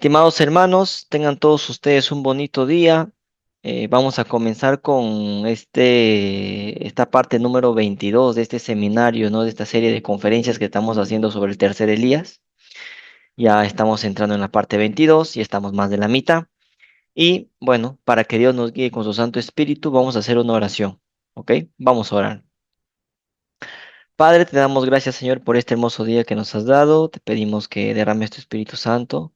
Estimados hermanos, tengan todos ustedes un bonito día. Vamos a comenzar con esta parte número 22 de este seminario, ¿no? De esta serie de conferencias que estamos haciendo sobre el tercer Elías. Ya estamos entrando en la parte 22 y estamos más de la mitad. Y bueno, para que Dios nos guíe con su Santo Espíritu, vamos a hacer una oración, ¿ok? Vamos a orar. Padre, te damos gracias, Señor, por este hermoso día que nos has dado. Te pedimos que derrames tu Espíritu Santo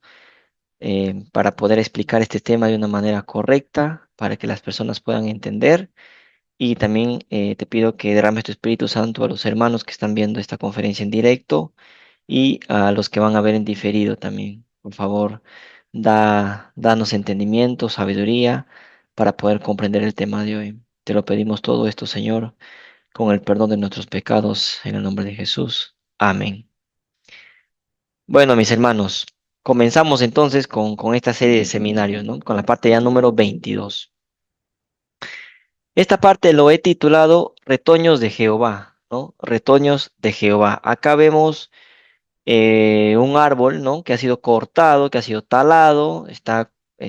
para poder explicar este tema de una manera correcta, para que las personas puedan entender. Y también te pido que derrames tu Espíritu Santo a los hermanos que están viendo esta conferencia en directo y a los que van a ver en diferido también. Por favor, danos entendimiento, sabiduría para poder comprender el tema de hoy. Te lo pedimos todo esto, Señor, con el perdón de nuestros pecados, en el nombre de Jesús. Amén. Bueno, mis hermanos, comenzamos entonces con esta serie de seminarios, ¿no? Con la parte ya número 22. Esta parte lo he titulado Retoños de Jehová, ¿no? Retoños de Jehová. Acá vemos un árbol, ¿no? Que ha sido cortado, que ha sido talado,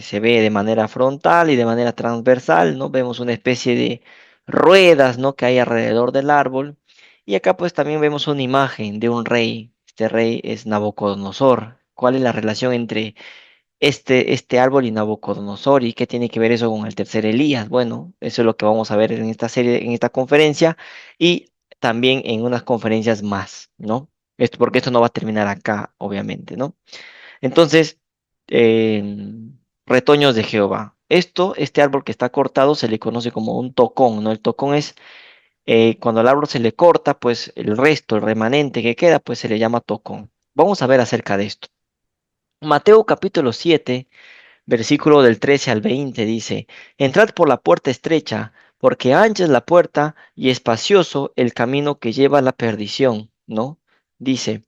se ve de manera frontal y de manera transversal, ¿no? Vemos una especie de ruedas, ¿no? Que hay alrededor del árbol. Y acá pues también vemos una imagen de un rey. Este rey es Nabucodonosor. ¿Cuál es la relación entre este árbol y Nabucodonosor? ¿Y qué tiene que ver eso con el tercer Elías? Bueno, eso es lo que vamos a ver en esta serie, en esta conferencia y también en unas conferencias más, ¿no? Esto, porque esto no va a terminar acá, obviamente, ¿no? Entonces, eh, retoños de Jehová. Este árbol que está cortado se le conoce como un tocón, ¿no? El tocón es cuando al árbol se le corta, pues el resto, el remanente que queda, pues se le llama tocón. Vamos a ver acerca de esto. Mateo capítulo 7 versículo del 13 al 20 dice, entrad por la puerta estrecha, porque ancha es la puerta y espacioso el camino que lleva a la perdición, ¿no? Dice,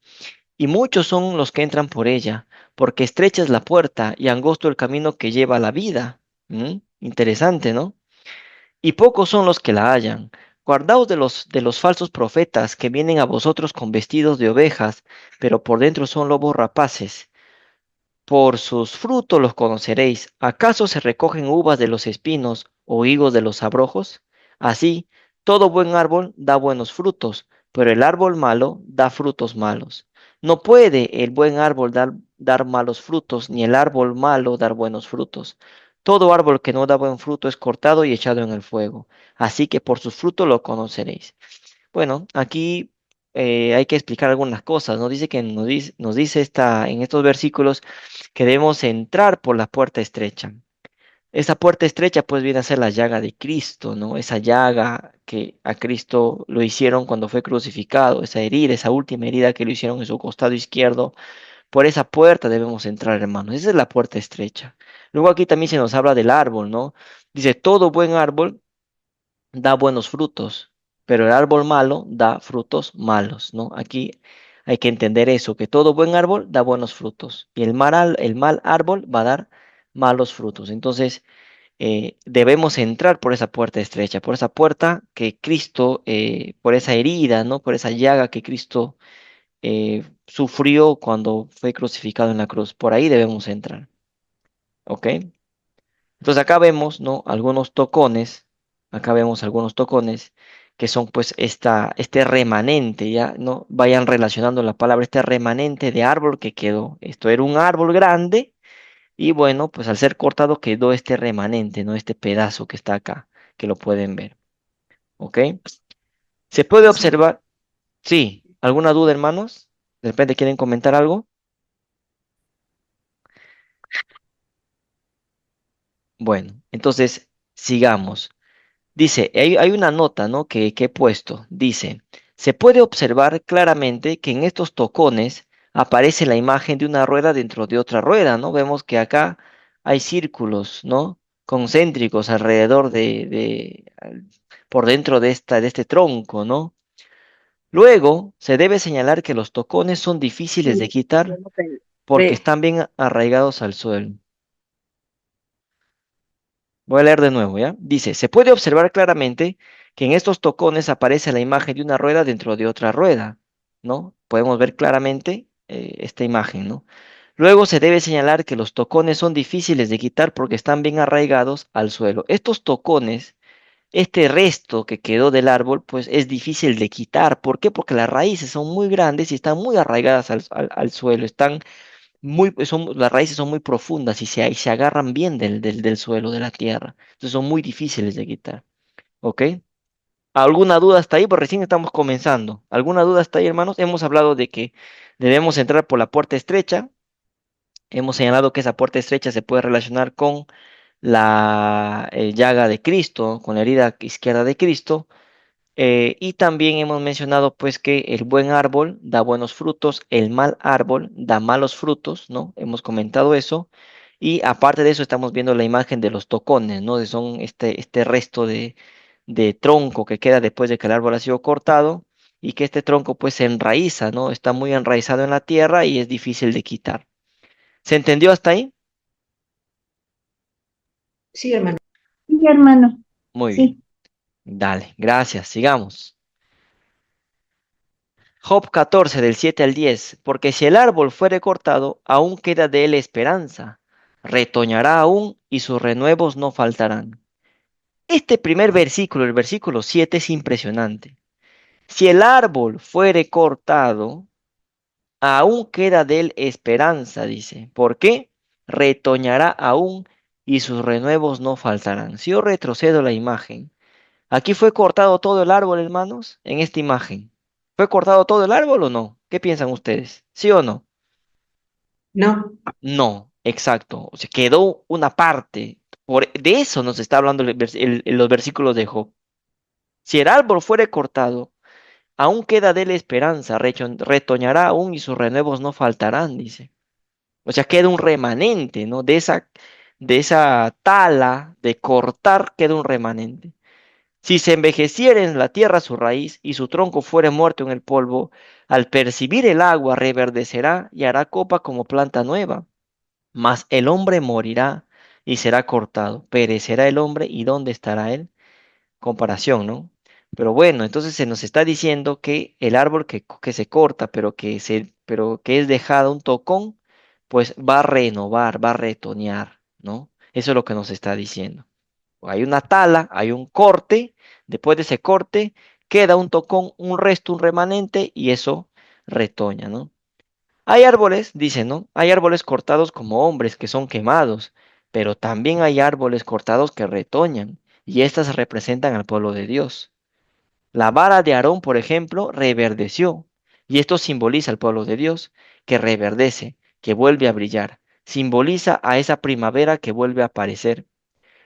y muchos son los que entran por ella, porque estrecha es la puerta y angosto el camino que lleva a la vida. Interesante, ¿no? Y pocos son los que la hallan. Guardaos de los falsos profetas que vienen a vosotros con vestidos de ovejas, pero por dentro son lobos rapaces. Por sus frutos los conoceréis. ¿Acaso se recogen uvas de los espinos o higos de los abrojos? Así, todo buen árbol da buenos frutos, pero el árbol malo da frutos malos. No puede el buen árbol dar malos frutos, ni el árbol malo dar buenos frutos. Todo árbol que no da buen fruto es cortado y echado en el fuego. Así que por sus frutos lo conoceréis. Bueno, aquí hay que explicar algunas cosas, ¿no? Dice que nos dice en estos versículos que debemos entrar por la puerta estrecha. Esa puerta estrecha pues viene a ser la llaga de Cristo, ¿no? Esa llaga que a Cristo lo hicieron cuando fue crucificado, esa herida, esa última herida que lo hicieron en su costado izquierdo. Por esa puerta debemos entrar, hermanos. Esa es la puerta estrecha. Luego aquí también se nos habla del árbol, ¿no? Dice, todo buen árbol da buenos frutos, pero el árbol malo da frutos malos, ¿no? Aquí hay que entender eso, que todo buen árbol da buenos frutos y el mal árbol va a dar malos frutos. Entonces, debemos entrar por esa puerta estrecha, por esa puerta que Cristo, por esa herida, ¿no? Por esa llaga que Cristo sufrió cuando fue crucificado en la cruz. Por ahí debemos entrar, ¿ok? Entonces acá vemos, ¿no? Algunos tocones, acá vemos algunos tocones que son pues este remanente, ya, ¿no? Vayan relacionando la palabra, este remanente de árbol que quedó. Esto era un árbol grande y bueno, pues al ser cortado quedó este remanente, ¿no? Este pedazo que está acá, que lo pueden ver, ¿ok? Se puede Sí, observar, sí, ¿alguna duda, hermanos? ¿De repente quieren comentar algo? Bueno, entonces sigamos. Dice, hay una nota, ¿no? que he puesto. Dice, se puede observar claramente que en estos tocones aparece la imagen de una rueda dentro de otra rueda, ¿no? Vemos que acá hay círculos, ¿no? Concéntricos alrededor por dentro de este tronco, ¿no? Luego, se debe señalar que los tocones son difíciles de yo quitar no tengo. porque Ve, están bien arraigados al suelo. Voy a leer de nuevo, ¿ya? Dice, se puede observar claramente que en estos tocones aparece la imagen de una rueda dentro de otra rueda, ¿no? Podemos ver claramente esta imagen, ¿no? Luego se debe señalar que los tocones son difíciles de quitar porque están bien arraigados al suelo. Estos tocones, este resto que quedó del árbol, pues es difícil de quitar. ¿Por qué? Porque las raíces son muy grandes y están muy arraigadas al suelo. Las raíces son muy profundas y se agarran bien del suelo, de la tierra. Entonces son muy difíciles de quitar. ¿Ok? ¿Alguna duda hasta ahí? Pues recién estamos comenzando. ¿Alguna duda hasta ahí, hermanos? Hemos hablado de que debemos entrar por la puerta estrecha. Hemos señalado que esa puerta estrecha se puede relacionar con la llaga de Cristo, con la herida izquierda de Cristo. Y también hemos mencionado pues que el buen árbol da buenos frutos, el mal árbol da malos frutos, ¿no? Hemos comentado eso. Y aparte de eso estamos viendo la imagen de los tocones, ¿no? Son este resto de tronco que queda después de que el árbol ha sido cortado y que este tronco pues se enraiza, ¿no? Está muy enraizado en la tierra y es difícil de quitar. ¿Se entendió hasta ahí? Sí, hermano. Sí, hermano. Muy bien. Sí. Dale, gracias. Sigamos. Job 14 del 7 al 10. Porque si el árbol fuere cortado, aún queda de él esperanza. Retoñará aún y sus renuevos no faltarán. Este primer versículo, el versículo 7, es impresionante. Si el árbol fuere cortado, aún queda de él esperanza, dice. ¿Por qué? Retoñará aún y sus renuevos no faltarán. Si yo retrocedo la imagen, aquí fue cortado todo el árbol, hermanos, en esta imagen. ¿Fue cortado todo el árbol o no? ¿Qué piensan ustedes? ¿Sí o no? No, No, exacto. O sea, quedó una parte. De eso nos está hablando los versículos de Job. Si el árbol fuere cortado, aún queda de él esperanza, retoñará aún y sus renuevos no faltarán, dice. O sea, queda un remanente, ¿no? De esa tala de cortar queda un remanente. Si se envejeciere en la tierra su raíz y su tronco fuere muerto en el polvo, al percibir el agua reverdecerá y hará copa como planta nueva. Mas el hombre morirá y será cortado. Perecerá el hombre y ¿dónde estará él? Comparación, ¿no? Pero bueno, entonces se nos está diciendo que el árbol que se corta, pero que es dejado un tocón, pues va a renovar, va a retoñar, ¿no? Eso es lo que nos está diciendo. Hay una tala, hay un corte, después de ese corte queda un tocón, un resto, un remanente y eso retoña, ¿no? Hay árboles, dice, ¿no? Hay árboles cortados como hombres que son quemados, pero también hay árboles cortados que retoñan y estas representan al pueblo de Dios. La vara de Aarón, por ejemplo, reverdeció y esto simboliza al pueblo de Dios que reverdece, que vuelve a brillar, simboliza a esa primavera que vuelve a aparecer.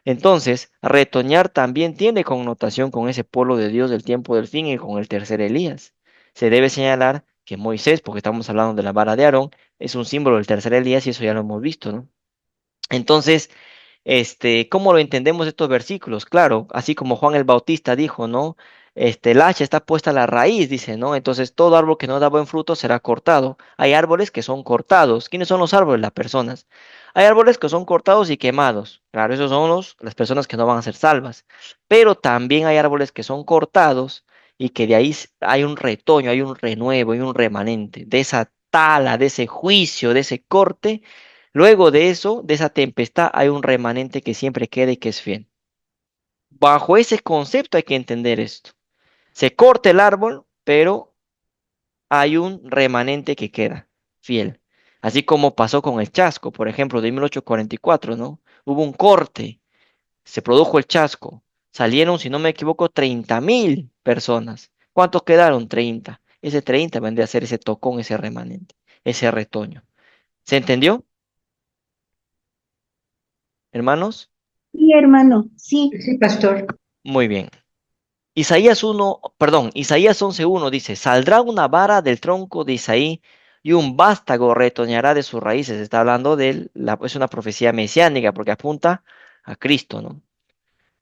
Entonces, retoñar también tiene connotación con ese pueblo de Dios del tiempo del fin y con el tercer Elías. Se debe señalar que Moisés, porque estamos hablando de la vara de Aarón, es un símbolo del tercer Elías y eso ya lo hemos visto, ¿no? Entonces, ¿cómo lo entendemos estos versículos? Claro, así como Juan el Bautista dijo, ¿no? El hacha está puesta a la raíz, dice, ¿no? Entonces todo árbol que no da buen fruto será cortado. Hay árboles que son cortados. ¿Quiénes son los árboles? Las personas. Hay árboles que son cortados y quemados. Claro, esos son las personas que no van a ser salvas. Pero también hay árboles que son cortados y que de ahí hay un retoño, hay un renuevo, hay un remanente. De esa tala, de ese juicio, de ese corte. Luego de eso, de esa tempestad, hay un remanente que siempre queda y que es fiel. Bajo ese concepto hay que entender esto. Se corta el árbol, pero hay un remanente que queda fiel. Así como pasó con el chasco, por ejemplo, de 1844, ¿no? Hubo un corte, se produjo el chasco. Salieron, si no me equivoco, 30.000 personas. ¿Cuántos quedaron? 30. Ese 30 vendría a ser ese tocón, ese remanente, ese retoño. ¿Se entendió, hermanos? Sí, hermano. Sí. sí, pastor. Muy bien. Isaías 11:1 dice, saldrá una vara del tronco de Isaí y un vástago retoñará de sus raíces. Está hablando es una profecía mesiánica porque apunta a Cristo, ¿no?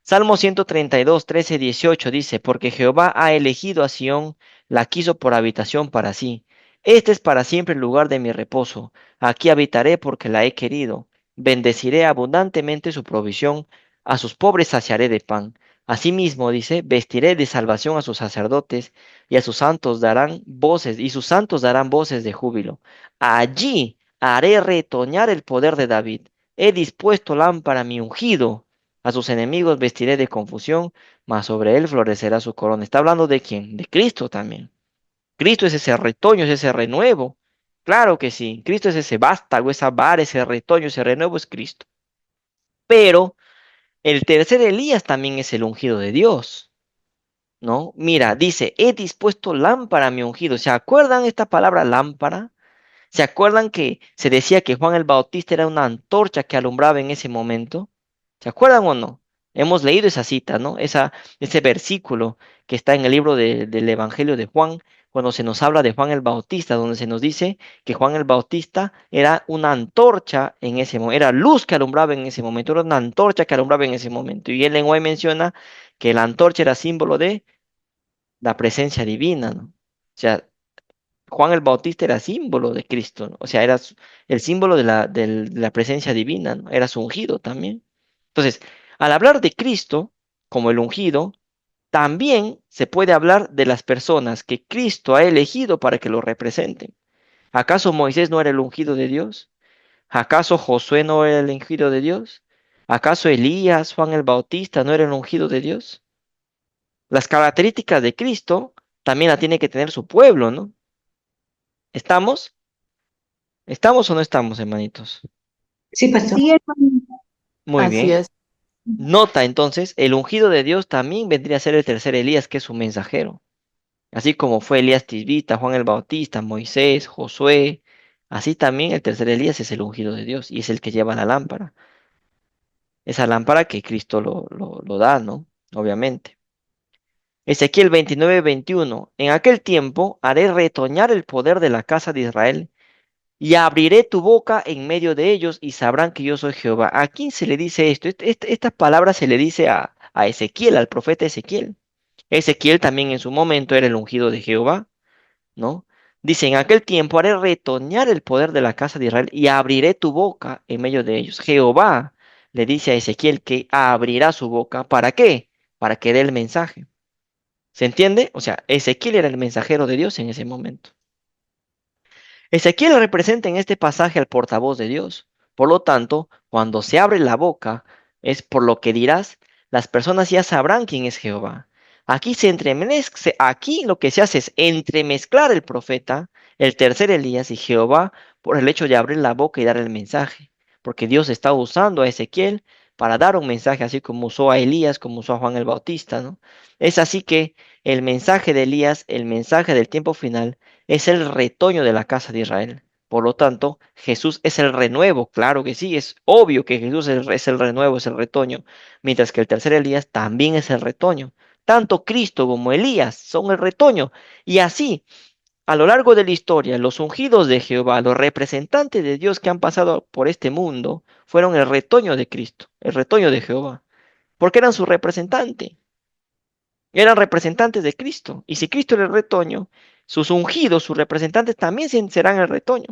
Salmo 132, 13, 18 dice, porque Jehová ha elegido a Sión, la quiso por habitación para sí. Este es para siempre el lugar de mi reposo. Aquí habitaré porque la he querido. Bendeciré abundantemente su provisión, a sus pobres saciaré de pan. Asimismo, dice, vestiré de salvación a sus sacerdotes y a sus santos darán voces, y sus santos darán voces de júbilo. Allí haré retoñar el poder de David. He dispuesto lámpara a mi ungido. A sus enemigos vestiré de confusión, mas sobre él florecerá su corona. ¿Está hablando de quién? De Cristo también. Cristo es ese retoño, es ese renuevo. Claro que sí. Cristo es ese vástago, esa vara, ese retoño, ese renuevo es Cristo. Pero el tercer Elías también es el ungido de Dios, ¿no? Mira, dice, he dispuesto lámpara a mi ungido. ¿Se acuerdan esta palabra lámpara? ¿Se acuerdan que se decía que Juan el Bautista era una antorcha que alumbraba en ese momento? ¿Se acuerdan o no? Hemos leído esa cita, ¿no? Ese versículo que está en el libro del Evangelio de Juan, cuando se nos habla de Juan el Bautista, donde se nos dice que Juan el Bautista era una antorcha en ese momento, era luz que alumbraba en ese momento, era una antorcha que alumbraba en ese momento. Y él en hoy menciona que la antorcha era símbolo de la presencia divina, ¿no? O sea, Juan el Bautista era símbolo de Cristo, ¿no? O sea, era el símbolo de la presencia divina, ¿no? Era su ungido también. Entonces, al hablar de Cristo como el ungido, también se puede hablar de las personas que Cristo ha elegido para que lo representen. ¿Acaso Moisés no era el ungido de Dios? ¿Acaso Josué no era el ungido de Dios? ¿Acaso Elías, Juan el Bautista no era el ungido de Dios? Las características de Cristo también la tiene que tener su pueblo, ¿no? ¿Estamos? ¿Estamos o no estamos, hermanitos? Sí, pastor. Sí, hermanita. Muy Así bien. es. Nota entonces, el ungido de Dios también vendría a ser el tercer Elías, que es su mensajero. Así como fue Elías Tisbita, Juan el Bautista, Moisés, Josué, así también el tercer Elías es el ungido de Dios y es el que lleva la lámpara. Esa lámpara que Cristo lo da, ¿no? Obviamente. Ezequiel 29:21. En aquel tiempo haré retoñar el poder de la casa de Israel y abriré tu boca en medio de ellos y sabrán que yo soy Jehová. ¿A quién se le dice esto? Estas palabras se le dice a Ezequiel, al profeta Ezequiel. Ezequiel también en su momento era el ungido de Jehová, ¿no? Dice, en aquel tiempo haré retoñar el poder de la casa de Israel y abriré tu boca en medio de ellos. Jehová le dice a Ezequiel que abrirá su boca. ¿Para qué? Para que dé el mensaje. ¿Se entiende? O sea, Ezequiel era el mensajero de Dios en ese momento. Ezequiel representa en este pasaje al portavoz de Dios. Por lo tanto, cuando se abre la boca, es por lo que dirás, las personas ya sabrán quién es Jehová. Aquí lo que se hace es entremezclar el profeta, el tercer Elías y Jehová por el hecho de abrir la boca y dar el mensaje. Porque Dios está usando a Ezequiel para dar un mensaje, así como usó a Elías, como usó a Juan el Bautista, ¿no? Es así que el mensaje de Elías, el mensaje del tiempo final, es el retoño de la casa de Israel. Por lo tanto, Jesús es el renuevo, claro que sí, es obvio que Jesús es el renuevo, es el retoño, mientras que el tercer Elías también es el retoño. Tanto Cristo como Elías son el retoño. Y así, a lo largo de la historia, los ungidos de Jehová, los representantes de Dios que han pasado por este mundo, fueron el retoño de Cristo, el retoño de Jehová, porque eran su representante. Eran representantes de Cristo. Y si Cristo era el retoño, sus ungidos, sus representantes también serán el retoño.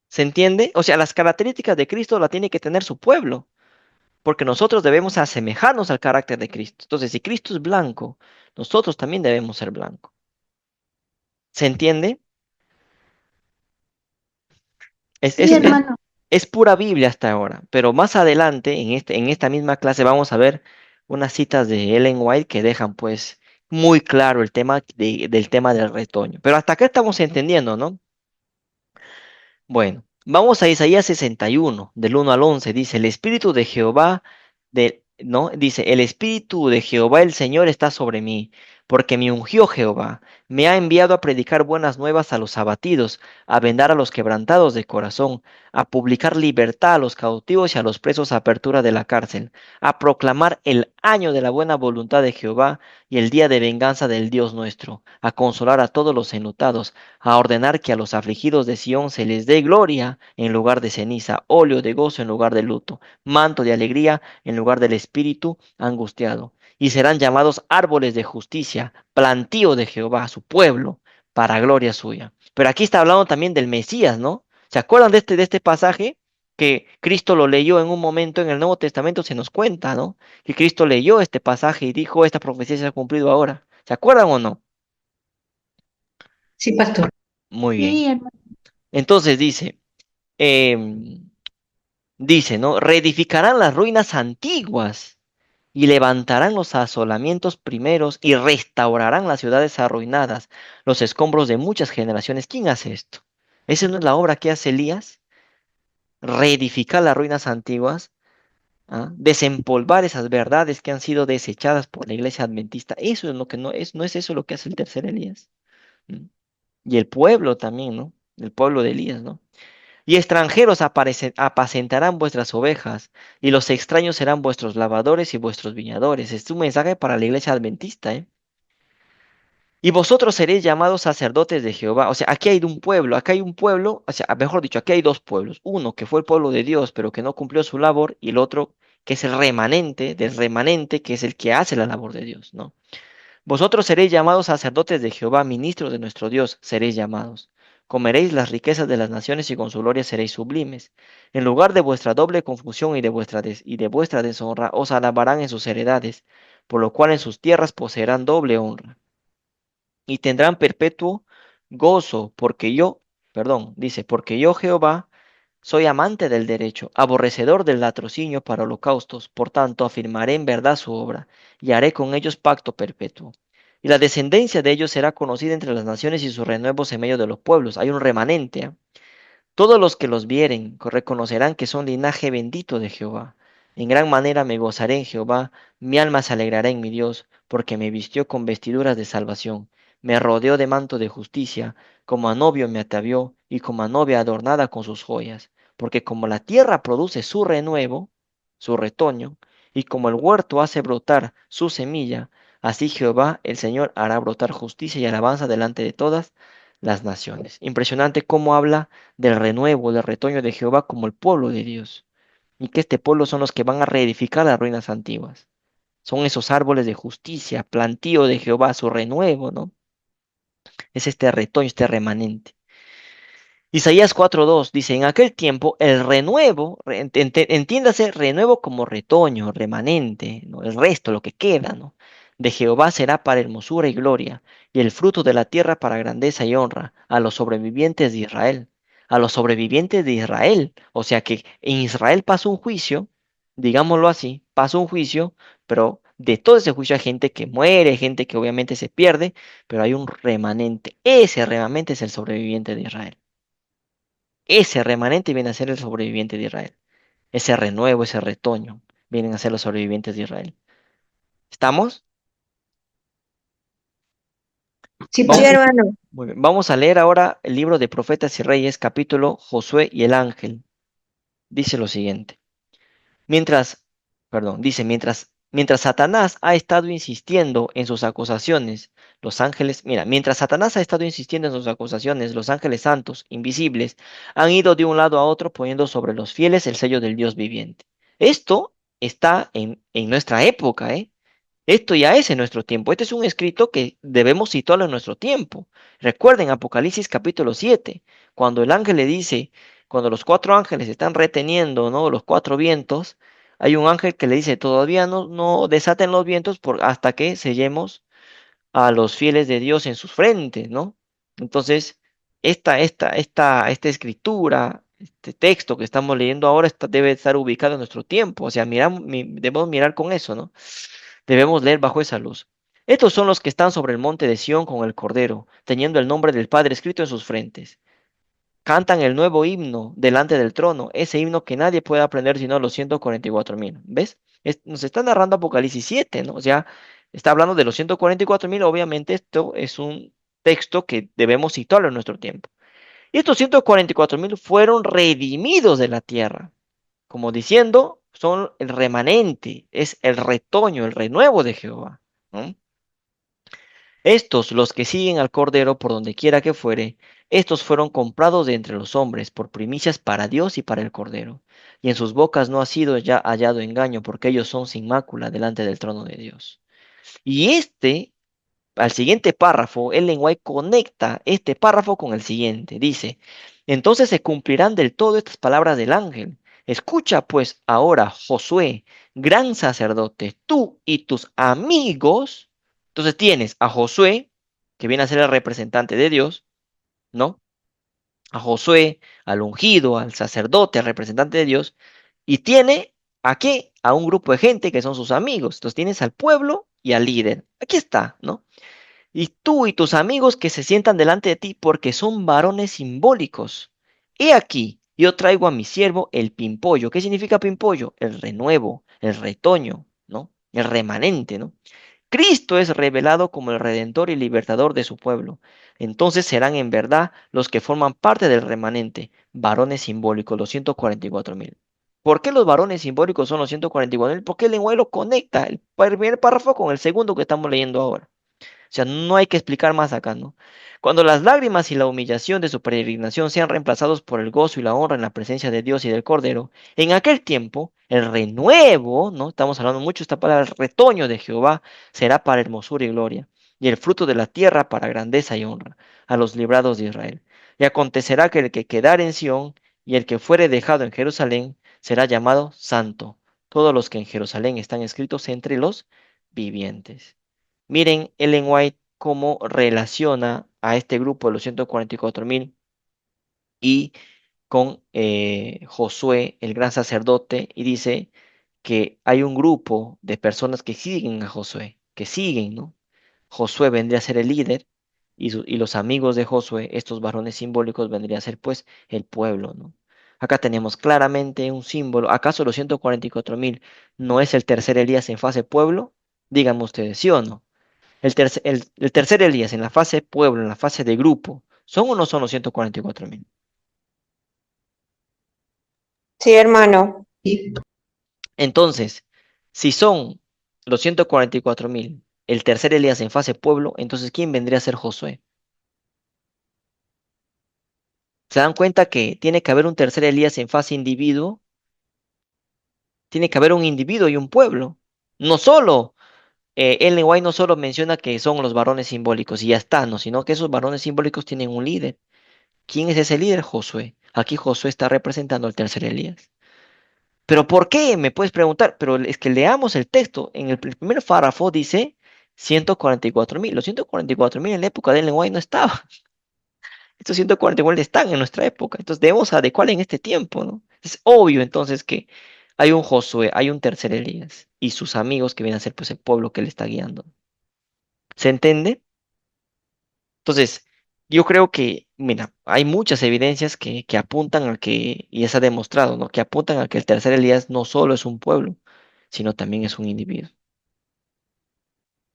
¿Se entiende? O sea, las características de Cristo la tiene que tener su pueblo, porque nosotros debemos asemejarnos al carácter de Cristo. Entonces, si Cristo es blanco, nosotros también debemos ser blancos. ¿Se entiende? Es, Sí, es, es, hermano. es pura Biblia hasta ahora, pero más adelante, en esta misma clase, vamos a ver unas citas de Ellen White que dejan pues muy claro el tema del tema del retoño. Pero hasta acá estamos entendiendo, ¿no? Bueno, vamos a Isaías 61, del 1 al 11. Dice, el Espíritu de Jehová, ¿no? Dice, el Espíritu de Jehová el Señor está sobre mí, porque me ungió Jehová, me ha enviado a predicar buenas nuevas a los abatidos, a vendar a los quebrantados de corazón, a publicar libertad a los cautivos y a los presos a apertura de la cárcel, a proclamar el año de la buena voluntad de Jehová y el día de venganza del Dios nuestro, a consolar a todos los enlutados, a ordenar que a los afligidos de Sión se les dé gloria en lugar de ceniza, óleo de gozo en lugar de luto, manto de alegría en lugar del espíritu angustiado. Y serán llamados árboles de justicia, plantío de Jehová, su pueblo, para gloria suya. Pero aquí está hablando también del Mesías, ¿no? ¿Se acuerdan de este pasaje? Que Cristo lo leyó en un momento en el Nuevo Testamento, se nos cuenta, ¿no? Que Cristo leyó este pasaje y dijo, esta profecía se ha cumplido ahora. ¿Se acuerdan o no? Sí, pastor. Muy bien. Sí, hermano. Entonces em, dice, ¿no? Reedificarán las ruinas antiguas y levantarán los asolamientos primeros y restaurarán las ciudades arruinadas, los escombros de muchas generaciones. ¿Quién hace esto? ¿Esa no es la obra que hace Elías? Reedificar las ruinas antiguas, ¿ah? Desempolvar esas verdades que han sido desechadas por la iglesia adventista. Eso es lo que no es eso lo que hace el tercer Elías. ¿Mm? Y el pueblo también, ¿no? El pueblo de Elías, ¿no? Y extranjeros apacentarán vuestras ovejas, y los extraños serán vuestros lavadores y vuestros viñadores. Es un mensaje para la iglesia adventista, ¿eh? Y vosotros seréis llamados sacerdotes de Jehová. O sea, aquí hay un pueblo, acá hay un pueblo, o sea, mejor dicho, aquí hay dos pueblos. Uno que fue el pueblo de Dios, pero que no cumplió su labor, y el otro que es el remanente del remanente, que es el que hace la labor de Dios, ¿no? Vosotros seréis llamados sacerdotes de Jehová, ministros de nuestro Dios, seréis llamados. Comeréis las riquezas de las naciones y con su gloria seréis sublimes. En lugar de vuestra doble confusión y de vuestra deshonra, os alabarán en sus heredades, por lo cual en sus tierras poseerán doble honra. Y tendrán perpetuo gozo, porque yo Jehová soy amante del derecho, aborrecedor del latrocinio para holocaustos, por tanto afirmaré en verdad su obra, y haré con ellos pacto perpetuo. Y la descendencia de ellos será conocida entre las naciones y sus renuevos en medio de los pueblos. Hay un remanente, ¿ah? Todos los que los vieren reconocerán que son linaje bendito de Jehová. En gran manera me gozaré en Jehová, mi alma se alegrará en mi Dios, porque me vistió con vestiduras de salvación, me rodeó de manto de justicia, como a novio me atavió, y como a novia adornada con sus joyas. Porque como la tierra produce su renuevo, su retoño, y como el huerto hace brotar su semilla, así Jehová el Señor hará brotar justicia y alabanza delante de todas las naciones. Impresionante cómo habla del renuevo, del retoño de Jehová como el pueblo de Dios. Y que este pueblo son los que van a reedificar las ruinas antiguas. Son esos árboles de justicia, plantío de Jehová, su renuevo, ¿no? Es este retoño, este remanente. Isaías 4:2 dice, en aquel tiempo el renuevo, entiéndase renuevo como retoño, remanente, ¿no? El resto, lo que queda, ¿no? De Jehová será para hermosura y gloria, y el fruto de la tierra para grandeza y honra, a los sobrevivientes de Israel, a los sobrevivientes de Israel. O sea que en Israel pasó un juicio, digámoslo así, pasó un juicio, pero de todo ese juicio hay gente que muere, gente que obviamente se pierde, pero hay un remanente. Ese remanente es el sobreviviente de Israel. Ese remanente viene a ser el sobreviviente de Israel. Ese renuevo, ese retoño, vienen a ser los sobrevivientes de Israel. ¿Estamos? Sí, Sí, Vamos, pastor. hermano. muy bien. Vamos a leer ahora el libro de Profetas y Reyes, capítulo Josué y el ángel. Dice lo siguiente. Mientras, mientras Satanás ha estado insistiendo en sus acusaciones, los ángeles, mira, mientras Satanás ha estado insistiendo en sus acusaciones, los ángeles santos, invisibles, han ido de un lado a otro poniendo sobre los fieles el sello del Dios viviente. Esto está en nuestra época, ¿eh? Esto ya es en nuestro tiempo. Este es un escrito que debemos citarlo en nuestro tiempo. Recuerden Apocalipsis capítulo 7, cuando el ángel le dice, cuando los cuatro ángeles están reteniendo, ¿no? Los cuatro vientos, hay un ángel que le dice, todavía no desaten los vientos hasta que sellemos a los fieles de Dios en sus frentes, ¿no? Entonces, esta escritura, este texto que estamos leyendo ahora debe estar ubicado en nuestro tiempo. O sea, debemos mirar con eso, ¿no? Debemos leer bajo esa luz. Estos son los que están sobre el monte de Sión con el Cordero, teniendo el nombre del Padre escrito en sus frentes. Cantan el nuevo himno delante del trono, ese himno que nadie puede aprender sino los 144.000. ¿Ves? Nos está narrando Apocalipsis 7, ¿no? O sea, está hablando de los 144.000. Obviamente esto es un texto que debemos citarlo en nuestro tiempo. Y estos 144.000 fueron redimidos de la tierra, como diciendo, son el remanente, es el retoño, el renuevo de Jehová, ¿no? Estos, los que siguen al Cordero por donde quiera que fuere, estos fueron comprados de entre los hombres por primicias para Dios y para el Cordero. Y en sus bocas no ha sido ya hallado engaño, porque ellos son sin mácula delante del trono de Dios. Y al siguiente párrafo, el lenguaje conecta este párrafo con el siguiente. Dice, entonces se cumplirán del todo estas palabras del ángel. Escucha pues ahora, Josué, gran sacerdote, tú y tus amigos. Entonces tienes a Josué, que viene a ser el representante de Dios, ¿no? a Josué, al ungido, al sacerdote, al representante de Dios, y tiene ¿a qué? A un grupo de gente que son sus amigos. Entonces tienes al pueblo y al líder. Aquí está, ¿no? Y tú y tus amigos que se sientan delante de ti porque son varones simbólicos. He aquí, yo traigo a mi siervo el pimpollo. ¿Qué significa pimpollo? El renuevo, el retoño, ¿no? El remanente, ¿no? Cristo es revelado como el redentor y libertador de su pueblo. Entonces serán en verdad los que forman parte del remanente, varones simbólicos, los 144.000. ¿Por qué los varones simbólicos son los 144.000? Porque el lenguaje lo conecta el primer párrafo con el segundo que estamos leyendo ahora. O sea, no hay que explicar más acá, ¿no? Cuando las lágrimas y la humillación de su peregrinación sean reemplazados por el gozo y la honra en la presencia de Dios y del Cordero, en aquel tiempo el renuevo, ¿no? Estamos hablando mucho de esta palabra, el retoño de Jehová será para hermosura y gloria, y el fruto de la tierra para grandeza y honra, a los librados de Israel. Y acontecerá que el que quedare en Sión y el que fuere dejado en Jerusalén será llamado santo, todos los que en Jerusalén están escritos entre los vivientes. Miren Ellen White cómo relaciona a este grupo de los 144.000 y con Josué, el gran sacerdote, y dice que hay un grupo de personas que siguen a Josué, que siguen, ¿no? Josué vendría a ser el líder y los amigos de Josué, estos varones simbólicos, vendría a ser pues el pueblo, ¿no? Acá tenemos claramente un símbolo. ¿Acaso los 144.000 no es el tercer Elías en fase pueblo? Díganme ustedes, ¿sí o no? El tercer Elías en la fase pueblo, en la fase de grupo, ¿son o no son los 144.000? Sí, hermano. Sí, Entonces, si son los 144.000, el tercer Elías en fase pueblo, entonces ¿quién vendría a ser Josué? ¿Se dan cuenta que tiene que haber un tercer Elías en fase individuo? Tiene que haber un individuo y un pueblo. No solo, Ellen White no solo menciona que son los varones simbólicos y ya está, no, sino que esos varones simbólicos tienen un líder. ¿Quién es ese líder? Josué. Aquí Josué está representando al tercer Elías. ¿Pero por qué? Me puedes preguntar, pero es que leamos el texto. En el primer párrafo dice 144.000. Los 144.000 en la época de Ellen White no estaban. Estos 144.000 están en nuestra época. Entonces debemos adecuar en este tiempo, ¿no? Es obvio entonces que hay un Josué, hay un tercer Elías y sus amigos que vienen a ser pues el pueblo que le está guiando. ¿Se entiende? Entonces, yo creo que, mira, hay muchas evidencias que apuntan a que, y ya se ha demostrado, ¿no? Que apuntan a que el tercer Elías no solo es un pueblo, sino también es un individuo.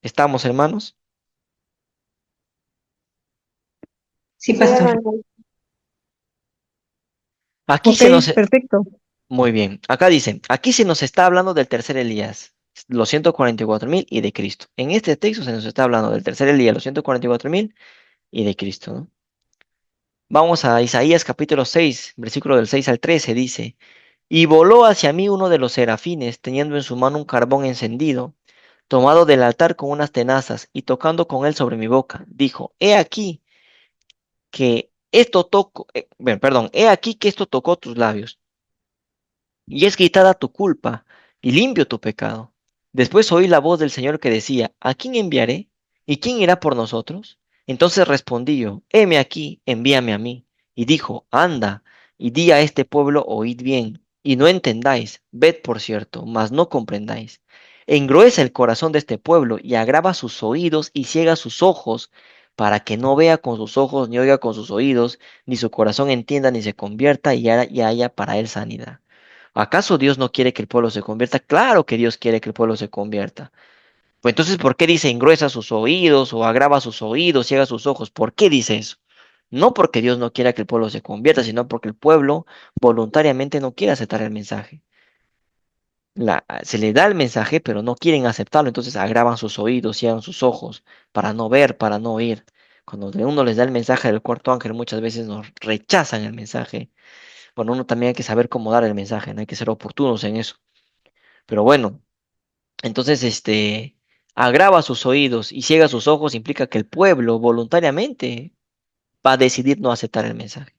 ¿Estamos, hermanos? sí, Sí, pastor. hermano. Aquí Ok, se nos... perfecto. Muy bien, acá dicen, aquí se nos está hablando del tercer Elías, los 144.000 y de Cristo. En este texto se nos está hablando del tercer Elías, los 144.000 y de Cristo, ¿no? Vamos a Isaías capítulo 6, versículo del 6 al 13, dice, y voló hacia mí uno de los serafines, teniendo en su mano un carbón encendido, tomado del altar con unas tenazas, y tocando con él sobre mi boca, dijo, he aquí que esto toco, bueno, perdón, he aquí que esto tocó tus labios y es quitada tu culpa, y limpio tu pecado. Después oí la voz del Señor que decía, ¿a quién enviaré? ¿Y quién irá por nosotros? Entonces respondí yo, heme aquí, envíame a mí. Y dijo, anda, y di a este pueblo, oíd bien, y no entendáis, ved por cierto, mas no comprendáis. Engruesa el corazón de este pueblo, y agrava sus oídos, y ciega sus ojos, para que no vea con sus ojos, ni oiga con sus oídos, ni su corazón entienda, ni se convierta, y haya para él sanidad. ¿Acaso Dios no quiere que el pueblo se convierta? Claro que Dios quiere que el pueblo se convierta. Pues entonces, ¿por qué dice engruesa sus oídos o agrava sus oídos, ciega sus ojos? ¿Por qué dice eso? No porque Dios no quiera que el pueblo se convierta, sino porque el pueblo voluntariamente no quiere aceptar el mensaje. Se le da el mensaje, pero no quieren aceptarlo, entonces agravan sus oídos, ciegan sus ojos, para no ver, para no oír. Cuando uno les da el mensaje del cuarto ángel, muchas veces nos rechazan el mensaje. Bueno, uno también hay que saber cómo dar el mensaje, no hay que ser oportunos en eso. Pero bueno, entonces agrava sus oídos y ciega sus ojos implica que el pueblo voluntariamente va a decidir no aceptar el mensaje,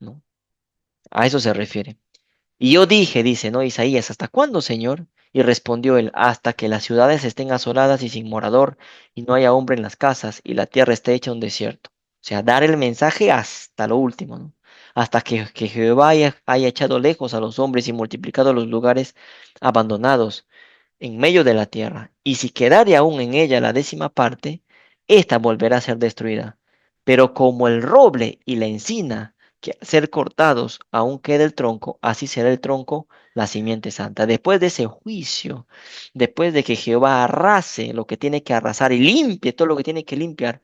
¿no? A eso se refiere. Y yo dije, dice, ¿no? Isaías, ¿hasta cuándo, Señor? Y respondió él, hasta que las ciudades estén asoladas y sin morador, y no haya hombre en las casas, y la tierra esté hecha un desierto. sea, dar el mensaje hasta lo último, ¿no? Hasta que Jehová haya echado lejos a los hombres y multiplicado los lugares abandonados en medio de la tierra. Y si quedare aún en ella la décima parte, ésta volverá a ser destruida. Pero como el roble y la encina, que al ser cortados aún queda el tronco, así será el tronco la simiente santa. Después de ese juicio, después de que Jehová arrase lo que tiene que arrasar y limpie todo lo que tiene que limpiar,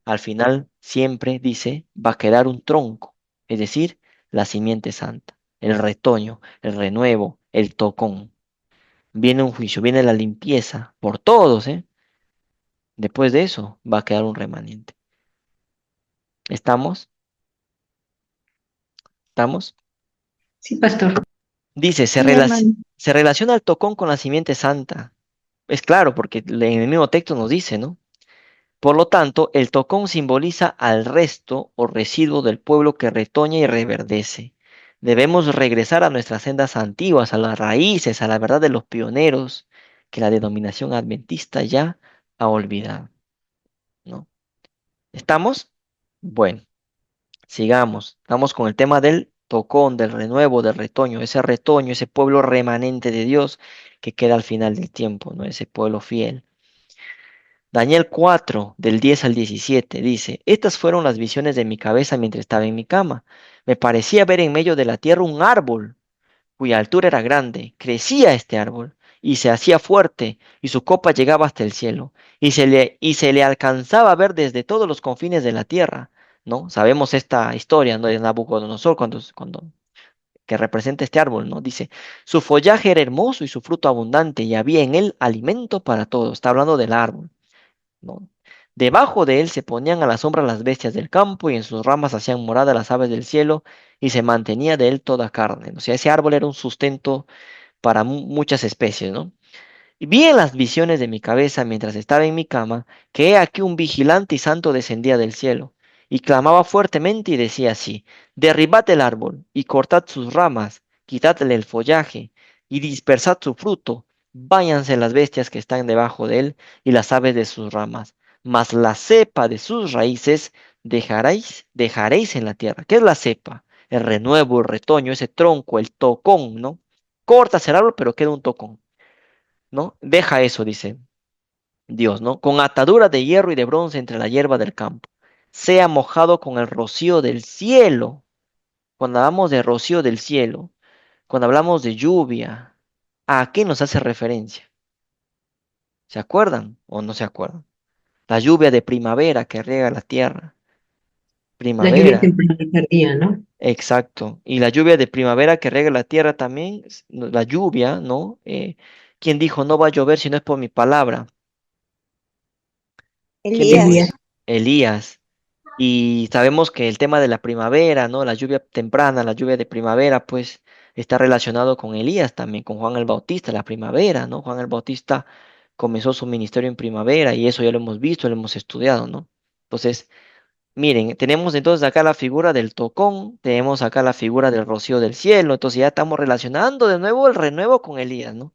al final siempre dice, va a quedar un tronco, es decir, la simiente santa, el retoño, el renuevo, el tocón. Viene un juicio, viene la limpieza por todos, ¿eh? Después de eso va a quedar un remanente. ¿Estamos? ¿Estamos? Sí, pastor. Dice, Sí, hermano. se relaciona el tocón con la simiente santa. Es claro, porque en el mismo texto nos dice, ¿no? Por lo tanto, el tocón simboliza al resto o residuo del pueblo que retoña y reverdece. Debemos regresar a nuestras sendas antiguas, a las raíces, a la verdad de los pioneros, que la denominación adventista ya ha olvidado, ¿no? ¿Estamos? Bueno, sigamos. Estamos con el tema del tocón, del renuevo, del retoño, ese pueblo remanente de Dios que queda al final del tiempo, ¿no? Ese pueblo fiel. Daniel 4, del 10 al 17, dice, estas fueron las visiones de mi cabeza mientras estaba en mi cama. Me parecía ver en medio de la tierra un árbol cuya altura era grande. Crecía este árbol y se hacía fuerte y su copa llegaba hasta el cielo y se le alcanzaba a ver desde todos los confines de la tierra, ¿no? Sabemos esta historia, ¿no? De Nabucodonosor cuando que representa este árbol, ¿no? Dice, su follaje era hermoso y su fruto abundante y había en él alimento para todos. Está hablando del árbol, ¿no? Debajo de él se ponían a la sombra las bestias del campo y en sus ramas hacían morada las aves del cielo y se mantenía de él toda carne. O sea, ese árbol era un sustento para muchas especies, ¿no? Y vi en las visiones de mi cabeza mientras estaba en mi cama que he aquí un vigilante y santo descendía del cielo y clamaba fuertemente y decía así, derribad el árbol y cortad sus ramas, quitadle el follaje y dispersad su fruto, váyanse las bestias que están debajo de él y las aves de sus ramas, mas la cepa de sus raíces dejaréis en la tierra. ¿Qué es la cepa? El renuevo, el retoño, ese tronco, el tocón, ¿no? Cortas el árbol, pero queda un tocón. ¿No? Deja eso, dice Dios, ¿no? Con atadura de hierro y de bronce entre la hierba del campo. Sea mojado con el rocío del cielo. Cuando hablamos de rocío del cielo, cuando hablamos de lluvia, ¿a qué nos hace referencia? ¿Se acuerdan o no se acuerdan? La lluvia de primavera que riega la tierra. La lluvia Primavera, temprana y tardía, ¿no? exacto. Y la lluvia de primavera que riega la tierra también, la lluvia, ¿no? ¿Quién dijo no va a llover si no es por mi palabra? ¿Quién dijo Elías. Elías. eso? Elías. Y sabemos que el tema de la primavera, ¿no? La lluvia temprana, la lluvia de primavera, pues está relacionado con Elías también, con Juan el Bautista, la primavera, ¿no? Juan el Bautista comenzó su ministerio en primavera y eso ya lo hemos visto, lo hemos estudiado, ¿no? Entonces, miren, tenemos entonces acá la figura del tocón, tenemos acá la figura del rocío del cielo, entonces ya estamos relacionando de nuevo el renuevo con Elías, ¿no?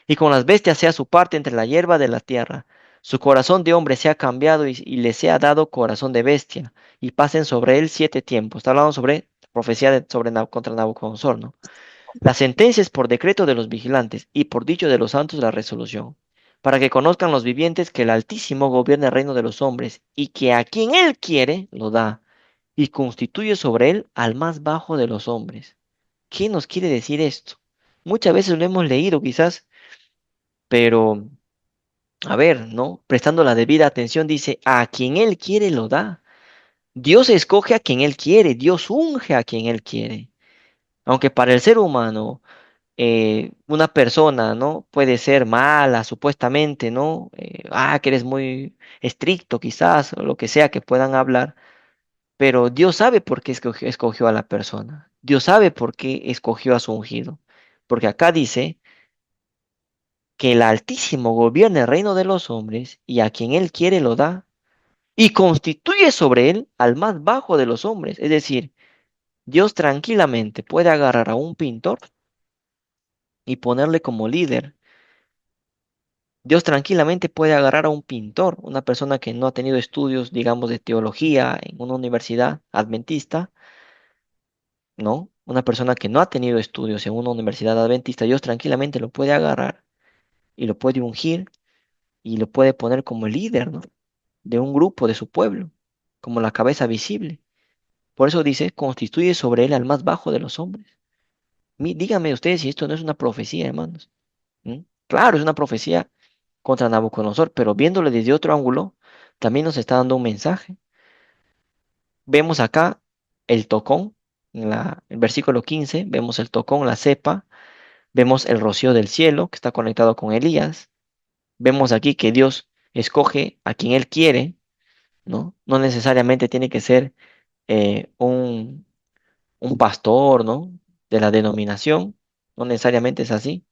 Y con las bestias sea su parte entre la hierba de la tierra. Su corazón de hombre sea cambiado y le sea dado corazón de bestia, y pasen sobre él 7 tiempos. Está hablando sobre profecía contra Nabucodonosor, ¿no? La sentencia es por decreto de los vigilantes y por dicho de los santos la resolución, para que conozcan los vivientes que el Altísimo gobierna el reino de los hombres y que a quien él quiere lo da y constituye sobre él al más bajo de los hombres. ¿Qué nos quiere decir esto? Muchas veces lo hemos leído quizás, pero a ver, ¿no? Prestando la debida atención, dice, a quien Él quiere lo da. Dios escoge a quien Él quiere, Dios unge a quien Él quiere. Aunque para el ser humano, una persona, ¿no? Puede ser mala, supuestamente, ¿no? Que eres muy estricto, quizás, o lo que sea que puedan hablar, pero Dios sabe por qué escogió a la persona. Dios sabe por qué escogió a su ungido. Porque acá dice que el Altísimo gobierna el reino de los hombres y a quien Él quiere lo da y constituye sobre él al más bajo de los hombres. Es decir, Dios tranquilamente puede agarrar a un pintor y ponerle como líder Dios tranquilamente puede agarrar a un pintor, una persona que no ha tenido estudios, digamos, de teología en una universidad adventista, ¿no? Una persona que no ha tenido estudios en una universidad adventista, Dios tranquilamente lo puede agarrar y lo puede ungir y lo puede poner como líder, ¿no? De un grupo, de su pueblo, como la cabeza visible. Por eso dice, constituye sobre él al más bajo de los hombres. Díganme ustedes si esto no es una profecía, hermanos. ¿Mm? Claro, es una profecía contra Nabucodonosor, pero viéndole desde otro ángulo, también nos está dando un mensaje. Vemos acá el tocón, el versículo 15, vemos el tocón, la cepa, vemos el rocío del cielo que está conectado con Elías, vemos aquí que Dios escoge a quien Él quiere, ¿no? No necesariamente tiene que ser un pastor, ¿no? De la denominación, no necesariamente es así.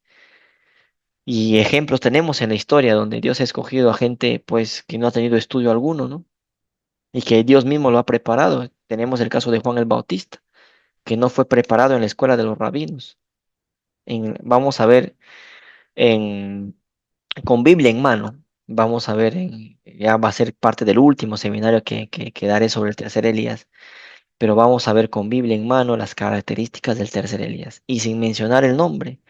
Y ejemplos tenemos en la historia donde Dios ha escogido a gente, pues, que no ha tenido estudio alguno, ¿no? Y que Dios mismo lo ha preparado. Tenemos el caso de Juan el Bautista, que no fue preparado en la escuela de los rabinos. Vamos a ver en, con Biblia en mano, vamos a ver, ya va a ser parte del último seminario que daré sobre el tercer Elías, pero vamos a ver con Biblia en mano las características del tercer Elías. Y sin mencionar el nombre,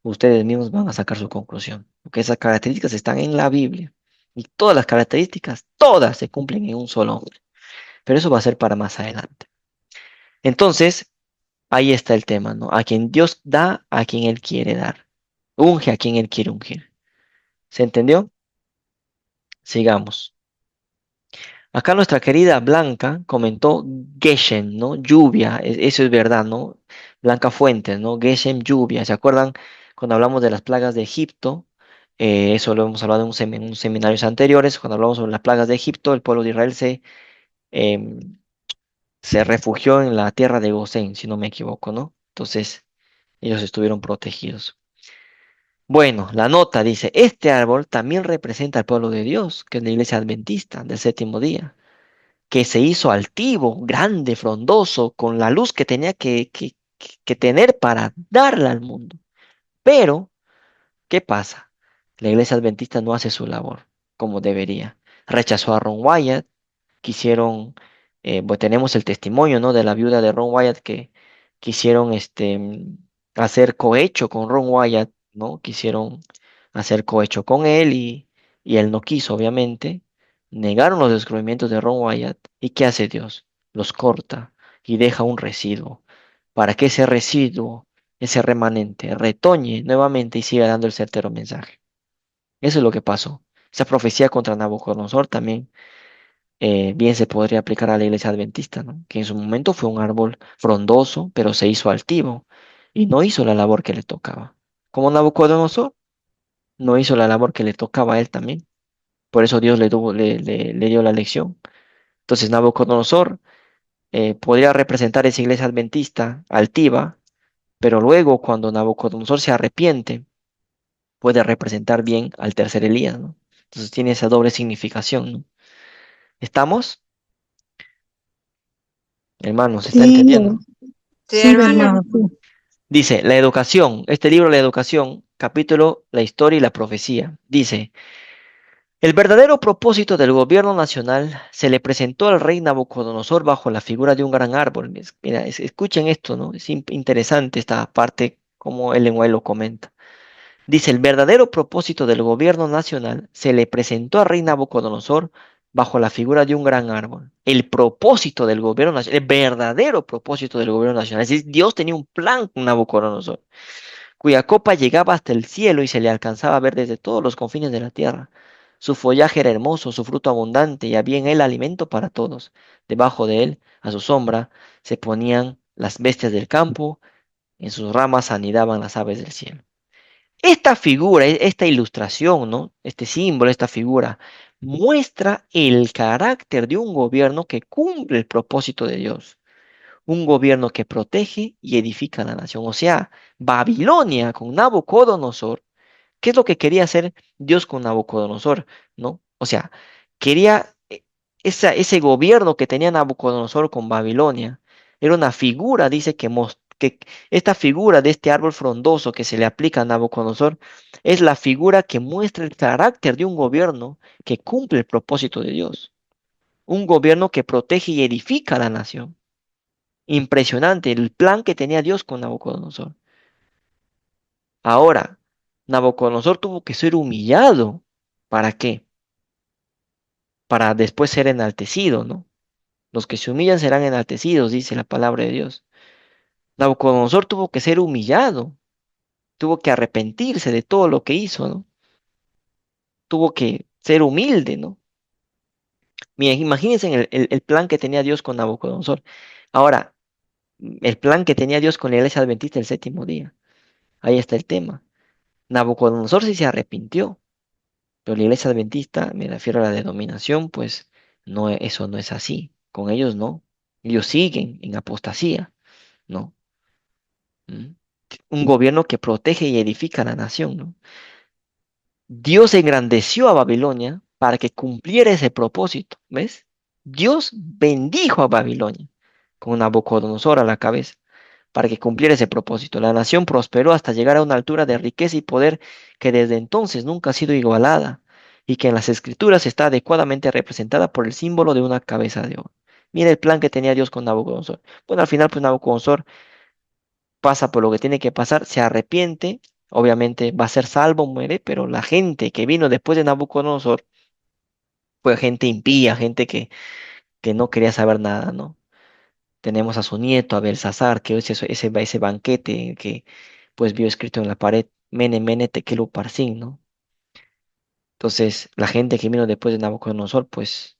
ustedes mismos van a sacar su conclusión, porque esas características están en la Biblia. Y todas las características, todas se cumplen en un solo hombre. Pero eso va a ser para más adelante. Entonces, ahí está el tema, ¿no? A quien Dios da, a quien Él quiere dar. Unge a quien Él quiere ungir. ¿Se entendió? Sigamos. Acá nuestra querida Blanca comentó Geshem, ¿no? Lluvia, eso es verdad, ¿no? Blanca Fuentes, ¿no? Geshem, lluvia. ¿Se acuerdan cuando hablamos de las plagas de Egipto? Eso lo hemos hablado en unos seminarios anteriores. Cuando hablamos sobre las plagas de Egipto, el pueblo de Israel em, se refugió en la tierra de Gosén, si no me equivoco, ¿no? Entonces, ellos estuvieron protegidos. Bueno, la nota dice, este árbol también representa al pueblo de Dios, que es la iglesia adventista del séptimo día, que se hizo altivo, grande, frondoso, con la luz que tenía que tener para darla al mundo. Pero, ¿qué pasa? La iglesia adventista no hace su labor como debería. Rechazó a Ron Wyatt, quisieron, pues tenemos el testimonio, ¿no? De la viuda de Ron Wyatt que quisieron hacer cohecho con Ron Wyatt, ¿no? Quisieron hacer cohecho con él y él no quiso, obviamente. Negaron los descubrimientos de Ron Wyatt. ¿Y qué hace Dios? Los corta y deja un residuo para que ese residuo, ese remanente, retoñe nuevamente y siga dando el certero mensaje. Eso es lo que pasó. Esa profecía contra Nabucodonosor también bien se podría aplicar a la iglesia adventista, ¿no? Que en su momento fue un árbol frondoso, pero se hizo altivo y no hizo la labor que le tocaba. Como Nabucodonosor, no hizo la labor que le tocaba a él también. Por eso Dios le dio la lección. Entonces Nabucodonosor podría representar esa iglesia adventista altiva, pero luego cuando Nabucodonosor se arrepiente, puede representar bien al tercer Elías, ¿no? Entonces tiene esa doble significación, ¿no? ¿Estamos? Hermanos, ¿se está Sí, entendiendo? Sí, sí, hermano. hermano, sí. Dice, la educación, este libro, la educación, capítulo, la historia y la profecía. Dice, el verdadero propósito del gobierno nacional se le presentó al rey Nabucodonosor bajo la figura de un gran árbol. Mira, escuchen esto, ¿no? Es interesante esta parte, como el lenguaje lo comenta. Dice, el verdadero propósito del gobierno nacional se le presentó al rey Nabucodonosor bajo la figura de un gran árbol. El propósito del gobierno nacional, el verdadero propósito del gobierno nacional. Es decir, Dios tenía un plan con Nabucodonosor, cuya copa llegaba hasta el cielo y se le alcanzaba a ver desde todos los confines de la tierra. Su follaje era hermoso, su fruto abundante, y había en él alimento para todos. Debajo de él, a su sombra, se ponían las bestias del campo, en sus ramas anidaban las aves del cielo. Esta figura, esta ilustración, ¿no? Este símbolo, esta figura, muestra el carácter de un gobierno que cumple el propósito de Dios. Un gobierno que protege y edifica la nación. O sea, Babilonia con Nabucodonosor, ¿qué es lo que quería hacer Dios con Nabucodonosor? ¿No? O sea, quería ese gobierno que tenía Nabucodonosor con Babilonia. Era una figura, dice, que esta figura de este árbol frondoso que se le aplica a Nabucodonosor es la figura que muestra el carácter de un gobierno que cumple el propósito de Dios, un gobierno que protege y edifica a la nación. Impresionante el plan que tenía Dios con Nabucodonosor. Ahora, Nabucodonosor tuvo que ser humillado. ¿Para qué? Para después ser enaltecido, ¿no? Los que se humillan serán enaltecidos, dice la palabra de Dios. Nabucodonosor tuvo que ser humillado, tuvo que arrepentirse de todo lo que hizo, ¿no? Tuvo que ser humilde, ¿no? Miren, imagínense el plan que tenía Dios con Nabucodonosor. Ahora, el plan que tenía Dios con la iglesia adventista el séptimo día. Ahí está el tema. Nabucodonosor sí se arrepintió, pero la iglesia adventista, me refiero a la denominación, pues no, eso no es así. Con ellos no. Ellos siguen en apostasía, ¿no? ¿Mm? Un gobierno que protege y edifica a la nación, ¿no? Dios engrandeció a Babilonia para que cumpliera ese propósito, ¿ves? Dios bendijo a Babilonia con Nabucodonosor a la cabeza para que cumpliera ese propósito. La nación prosperó hasta llegar a una altura de riqueza y poder que desde entonces nunca ha sido igualada y que en las escrituras está adecuadamente representada por el símbolo de una cabeza de oro. Mira el plan que tenía Dios con Nabucodonosor. Bueno, al final pues Nabucodonosor pasa por lo que tiene que pasar, se arrepiente, obviamente va a ser salvo, muere, pero la gente que vino después de Nabucodonosor fue gente impía, gente que no quería saber nada, ¿no? Tenemos a su nieto, a Belsasar, que es ese banquete que pues vio escrito en la pared, Mene, Mene, Tekel, Uparsin, ¿no? Entonces, la gente que vino después de Nabucodonosor, pues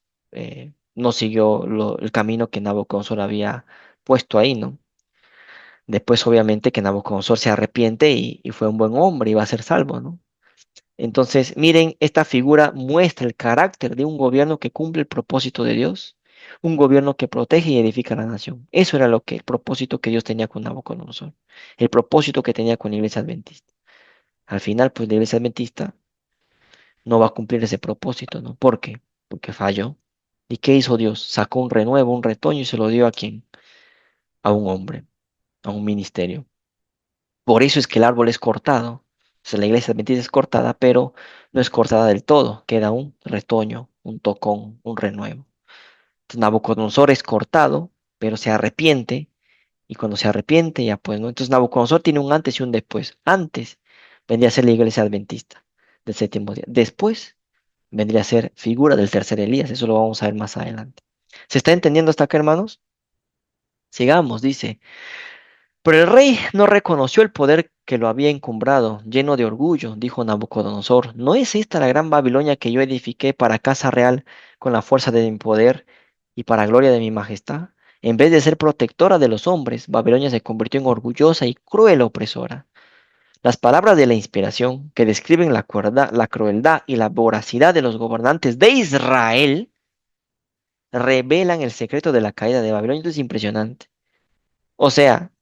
no siguió el camino que Nabucodonosor había puesto ahí, ¿no? Después, obviamente, que Nabucodonosor se arrepiente y fue un buen hombre y va a ser salvo, ¿no? Entonces, miren, esta figura muestra el carácter de un gobierno que cumple el propósito de Dios, un gobierno que protege y edifica a la nación. Eso era el propósito que Dios tenía con Nabucodonosor, el propósito que tenía con la iglesia adventista. Al final, pues la iglesia adventista no va a cumplir ese propósito, ¿no? ¿Por qué? Porque falló. ¿Y qué hizo Dios? Sacó un renuevo, un retoño y se lo dio a quién? A un hombre, a un ministerio. Por eso es que el árbol es cortado. O sea, la iglesia adventista es cortada, pero no es cortada del todo. Queda un retoño, un tocón, un renuevo. Entonces, Nabucodonosor es cortado, pero se arrepiente. Y cuando se arrepiente, ya pues, ¿no? Entonces Nabucodonosor tiene un antes y un después. Antes vendría a ser la iglesia adventista del séptimo día. Después vendría a ser figura del tercer Elías. Eso lo vamos a ver más adelante. ¿Se está entendiendo hasta acá, hermanos? Sigamos, dice. Pero el rey no reconoció el poder que lo había encumbrado, lleno de orgullo, dijo Nabucodonosor. ¿No es esta la gran Babilonia que yo edifiqué para casa real con la fuerza de mi poder y para gloria de mi majestad? En vez de ser protectora de los hombres, Babilonia se convirtió en orgullosa y cruel opresora. Las palabras de la inspiración que describen la crueldad y la voracidad de los gobernantes de Israel revelan el secreto de la caída de Babilonia. Esto es impresionante. O sea,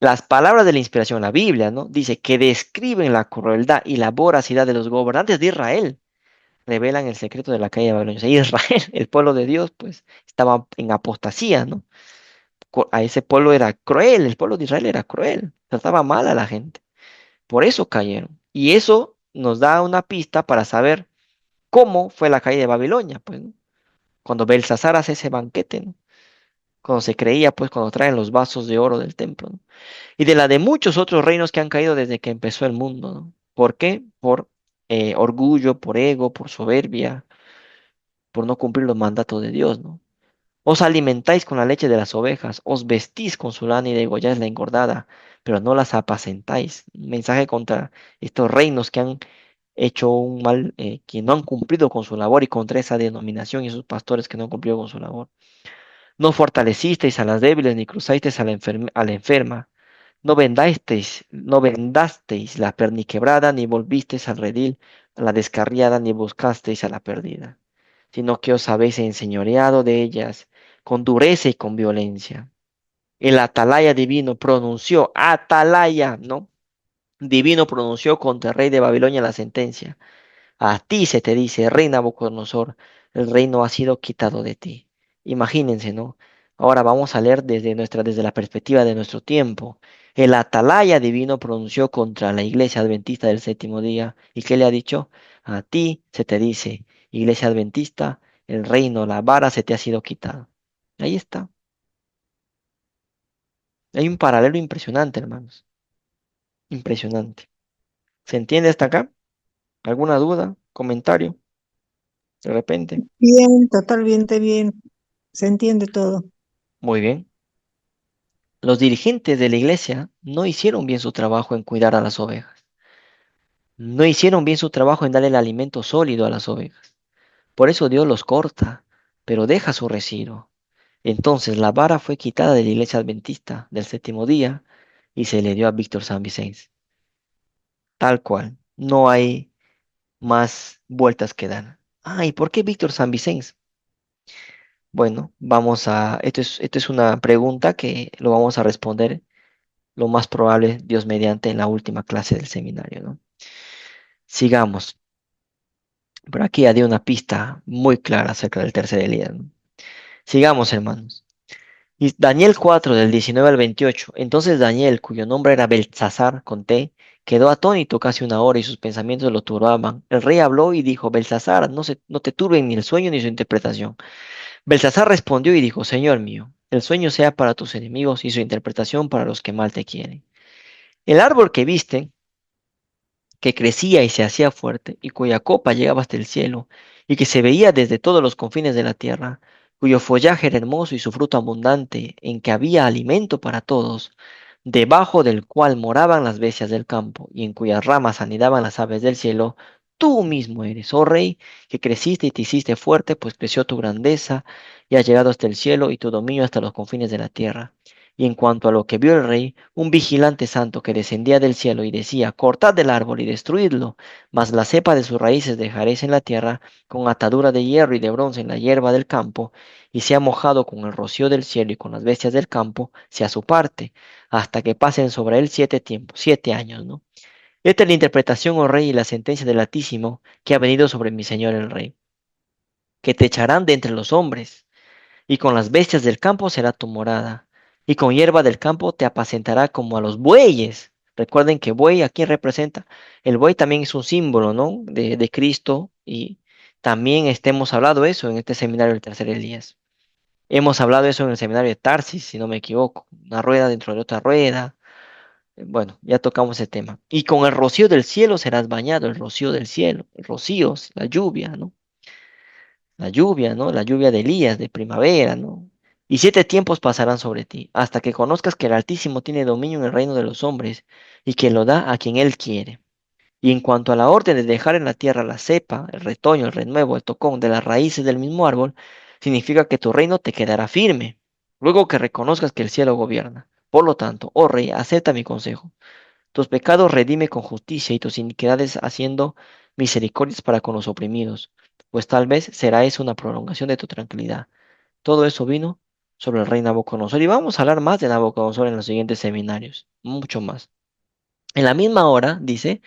las palabras de la inspiración, la Biblia, ¿no? Dice que describen la crueldad y la voracidad de los gobernantes de Israel, revelan el secreto de la caída de Babilonia. O sea, Israel, el pueblo de Dios, pues estaba en apostasía, ¿no? A ese pueblo era cruel, el pueblo de Israel era cruel, trataba mal a la gente. Por eso cayeron. Y eso nos da una pista para saber cómo fue la caída de Babilonia, pues, ¿no? Cuando Belsasar hace ese banquete, ¿no? Cuando se creía, pues, cuando traen los vasos de oro del templo, ¿no? Y de la de muchos otros reinos que han caído desde que empezó el mundo, ¿no? ¿Por qué? Por orgullo, por ego, por soberbia, por no cumplir los mandatos de Dios, ¿no? Os alimentáis con la leche de las ovejas, os vestís con su lana y degolláis la engordada, pero no las apacentáis. Un mensaje contra estos reinos que han hecho un mal, que no han cumplido con su labor y contra esa denominación y esos pastores que no han cumplido con su labor. No fortalecisteis a las débiles ni cruzasteis a la enferma. No vendasteis la perniquebrada, ni volvisteis al redil, a la descarriada, ni buscasteis a la perdida, sino que os habéis enseñoreado de ellas con dureza y con violencia. El atalaya divino pronunció, atalaya, ¿no? Divino pronunció contra el rey de Babilonia la sentencia. A ti se te dice, rey Nabucodonosor, el reino ha sido quitado de ti. Imagínense, ¿no? Ahora vamos a leer desde la perspectiva de nuestro tiempo. El atalaya divino pronunció contra la iglesia adventista del séptimo día. ¿Y qué le ha dicho? A ti se te dice, iglesia adventista, el reino, la vara se te ha sido quitada. Ahí está. Hay un paralelo impresionante, hermanos. Impresionante. ¿Se entiende hasta acá? ¿Alguna duda? ¿Comentario? De repente. Bien, totalmente bien. Se entiende todo. Muy bien. Los dirigentes de la iglesia no hicieron bien su trabajo en cuidar a las ovejas. No hicieron bien su trabajo en darle el alimento sólido a las ovejas. Por eso Dios los corta, pero deja su residuo. Entonces la vara fue quitada de la iglesia adventista del séptimo día y se le dio a Víctor San Vicente. Tal cual. No hay más vueltas que dar. Ah, ¿y por qué Víctor San Vicente? Bueno, esto es una pregunta que lo vamos a responder lo más probable, Dios mediante, en la última clase del seminario, ¿no? Sigamos. Por aquí ya di una pista muy clara acerca del tercer Elías, ¿no? Sigamos, hermanos. Y Daniel 4, del 19 al 28. Entonces Daniel, cuyo nombre era Beltsasar, con T, quedó atónito casi una hora y sus pensamientos lo turbaban. El rey habló y dijo, Beltsasar, no te turben ni el sueño ni su interpretación. Beltsasar respondió y dijo, Señor mío, el sueño sea para tus enemigos y su interpretación para los que mal te quieren. El árbol que viste que crecía y se hacía fuerte, y cuya copa llegaba hasta el cielo, y que se veía desde todos los confines de la tierra, cuyo follaje era hermoso y su fruto abundante, en que había alimento para todos, debajo del cual moraban las bestias del campo, y en cuyas ramas anidaban las aves del cielo, tú mismo eres, oh rey, que creciste y te hiciste fuerte, pues creció tu grandeza, y has llegado hasta el cielo, y tu dominio hasta los confines de la tierra. Y en cuanto a lo que vio el rey, un vigilante santo que descendía del cielo y decía, cortad el árbol y destruidlo, mas la cepa de sus raíces dejaréis en la tierra, con atadura de hierro y de bronce en la hierba del campo, y sea mojado con el rocío del cielo y con las bestias del campo, sea su parte, hasta que pasen sobre él 7 tiempos, 7 años, ¿no? Esta es la interpretación, oh rey, y la sentencia del Altísimo que ha venido sobre mi señor el rey, que te echarán de entre los hombres y con las bestias del campo será tu morada, y con hierba del campo te apacentará como a los bueyes. Recuerden que buey, ¿a quién representa? El buey también es un símbolo, ¿no? De Cristo, y también hemos hablado eso en este seminario del tercer Elías. Hemos hablado eso en el seminario de Tarsis, si no me equivoco, una rueda dentro de otra rueda. Bueno, ya tocamos ese tema. Y con el rocío del cielo serás bañado, el rocío del cielo, el rocío, la lluvia, ¿no? La lluvia, ¿no? La lluvia de Elías, de primavera, ¿no? Y 7 tiempos pasarán sobre ti, hasta que conozcas que el Altísimo tiene dominio en el reino de los hombres, y que lo da a quien él quiere. Y en cuanto a la orden de dejar en la tierra la cepa, el retoño, el renuevo, el tocón de las raíces del mismo árbol, significa que tu reino te quedará firme, luego que reconozcas que el cielo gobierna. Por lo tanto, oh rey, acepta mi consejo. Tus pecados redime con justicia y tus iniquidades haciendo misericordias para con los oprimidos, pues tal vez será eso una prolongación de tu tranquilidad. Todo eso vino sobre el rey Nabucodonosor. Y vamos a hablar más de Nabucodonosor en los siguientes seminarios, mucho más. En la misma hora, dice,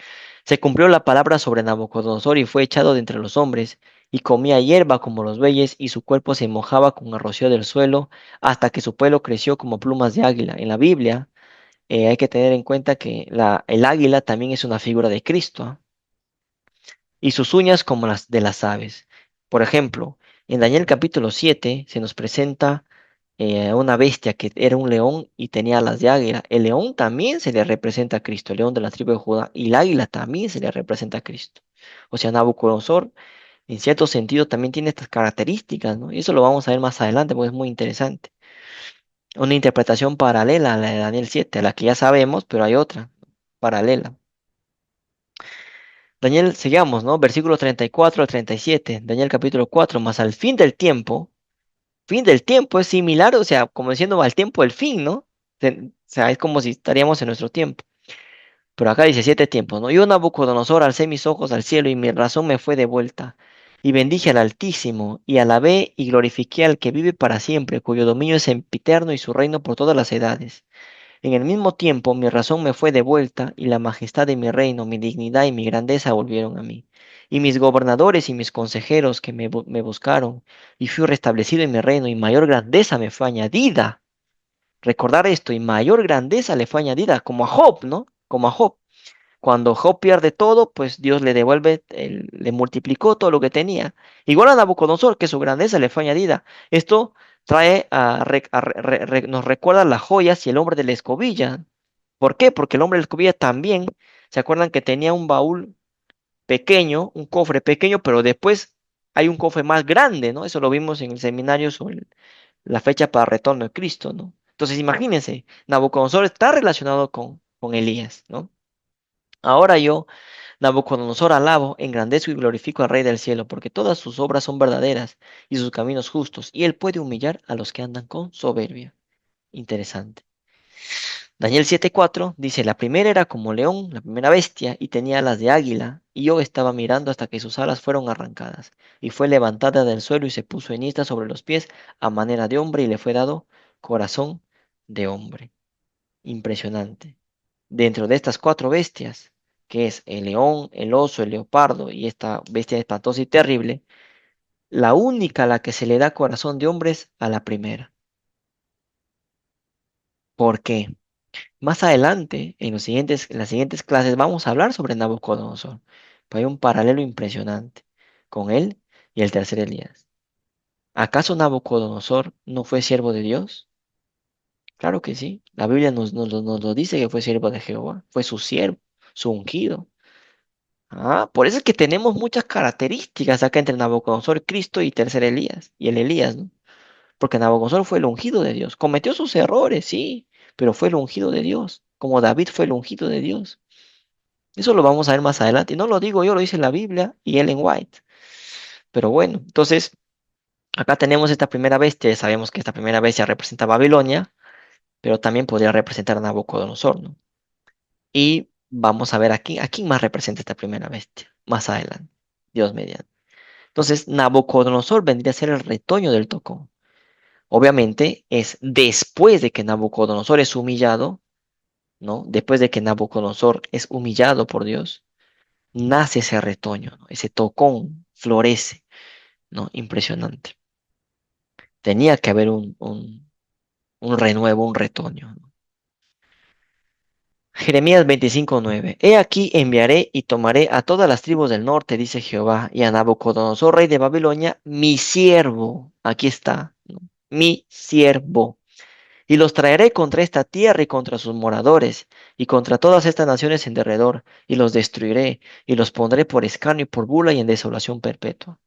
se cumplió la palabra sobre Nabucodonosor y fue echado de entre los hombres, y comía hierba como los bueyes, y su cuerpo se mojaba con el rocío del suelo, hasta que su pelo creció como plumas de águila. En la Biblia, hay que tener en cuenta que el águila también es una figura de Cristo, ¿ah? Y sus uñas como las de las aves. Por ejemplo, en Daniel capítulo 7 se nos presenta una bestia que era un león y tenía alas de águila. El león también se le representa a Cristo, el león de la tribu de Judá, y el águila también se le representa a Cristo. O sea, Nabucodonosor, en cierto sentido, también tiene estas características, ¿no? Y eso lo vamos a ver más adelante porque es muy interesante. Una interpretación paralela a la de Daniel 7, a la que ya sabemos, pero hay otra paralela. Daniel, sigamos, ¿no? Versículo 34 al 37, Daniel capítulo 4, más al fin del tiempo es similar, o sea, como diciendo al tiempo del fin, ¿no? O sea, es como si estaríamos en nuestro tiempo. Pero acá dice 7 tiempos, ¿no? Yo, Nabucodonosor, alcé mis ojos al cielo y mi razón me fue de vuelta. Y bendije al Altísimo, y alabé y glorifiqué al que vive para siempre, cuyo dominio es sempiterno y su reino por todas las edades. En el mismo tiempo mi razón me fue devuelta y la majestad de mi reino, mi dignidad y mi grandeza volvieron a mí. Y mis gobernadores y mis consejeros que me buscaron, y fui restablecido en mi reino, y mayor grandeza me fue añadida. Recordar esto, y mayor grandeza le fue añadida, como a Job, ¿no? Como a Job. Cuando Job pierde todo, pues Dios le devuelve, le multiplicó todo lo que tenía. Igual a Nabucodonosor, que su grandeza le fue añadida. Esto trae nos recuerda las joyas y el hombre de la escobilla. ¿Por qué? Porque el hombre de la escobilla también, ¿se acuerdan que tenía un baúl pequeño, un cofre pequeño, pero después hay un cofre más grande, ¿no? Eso lo vimos en el seminario sobre la fecha para el retorno de Cristo, ¿no? Entonces imagínense, Nabucodonosor está relacionado con Elías, ¿no? Ahora yo, Nabucodonosor, alabo, engrandezco y glorifico al Rey del cielo, porque todas sus obras son verdaderas y sus caminos justos, y él puede humillar a los que andan con soberbia. Interesante. Daniel 7:4 dice, la primera era como león, la primera bestia, y tenía alas de águila, y yo estaba mirando hasta que sus alas fueron arrancadas, y fue levantada del suelo y se puso enhista sobre los pies a manera de hombre, y le fue dado corazón de hombre. Impresionante. Dentro de estas cuatro bestias, que es el león, el oso, el leopardo y esta bestia espantosa y terrible, la única a la que se le da corazón de hombre es a la primera. ¿Por qué? Más adelante, en las siguientes clases, vamos a hablar sobre Nabucodonosor. Pero hay un paralelo impresionante con él y el tercer Elías. ¿Acaso Nabucodonosor no fue siervo de Dios? Claro que sí. La Biblia nos lo dice que fue siervo de Jehová. Fue su siervo, su ungido. Ah, por eso es que tenemos muchas características acá entre Nabucodonosor, Cristo y tercer Elías, y el Elías, ¿no? Porque Nabucodonosor fue el ungido de Dios. Cometió sus errores, sí, pero fue el ungido de Dios, como David fue el ungido de Dios. Eso lo vamos a ver más adelante. Y no lo digo yo, lo dice la Biblia y Ellen White. Pero bueno, entonces, acá tenemos esta primera bestia. Ya sabemos que esta primera bestia representa a Babilonia, pero también podría representar a Nabucodonosor, ¿no? Y vamos a ver aquí, ¿a quién más representa esta primera bestia? Más adelante, Dios mediante. Entonces, Nabucodonosor vendría a ser el retoño del tocón. Obviamente es después de que Nabucodonosor es humillado, ¿no? Después de que Nabucodonosor es humillado por Dios, nace ese retoño, ¿no? Ese tocón florece, ¿no? Impresionante. Tenía que haber un renuevo, un retoño, ¿no? Jeremías 25:9. He aquí enviaré y tomaré a todas las tribus del norte, dice Jehová, y a Nabucodonosor, rey de Babilonia, mi siervo. Aquí está, ¿no? Mi siervo. Y los traeré contra esta tierra y contra sus moradores, y contra todas estas naciones en derredor, y los destruiré, y los pondré por escarnio y por bula y en desolación perpetua.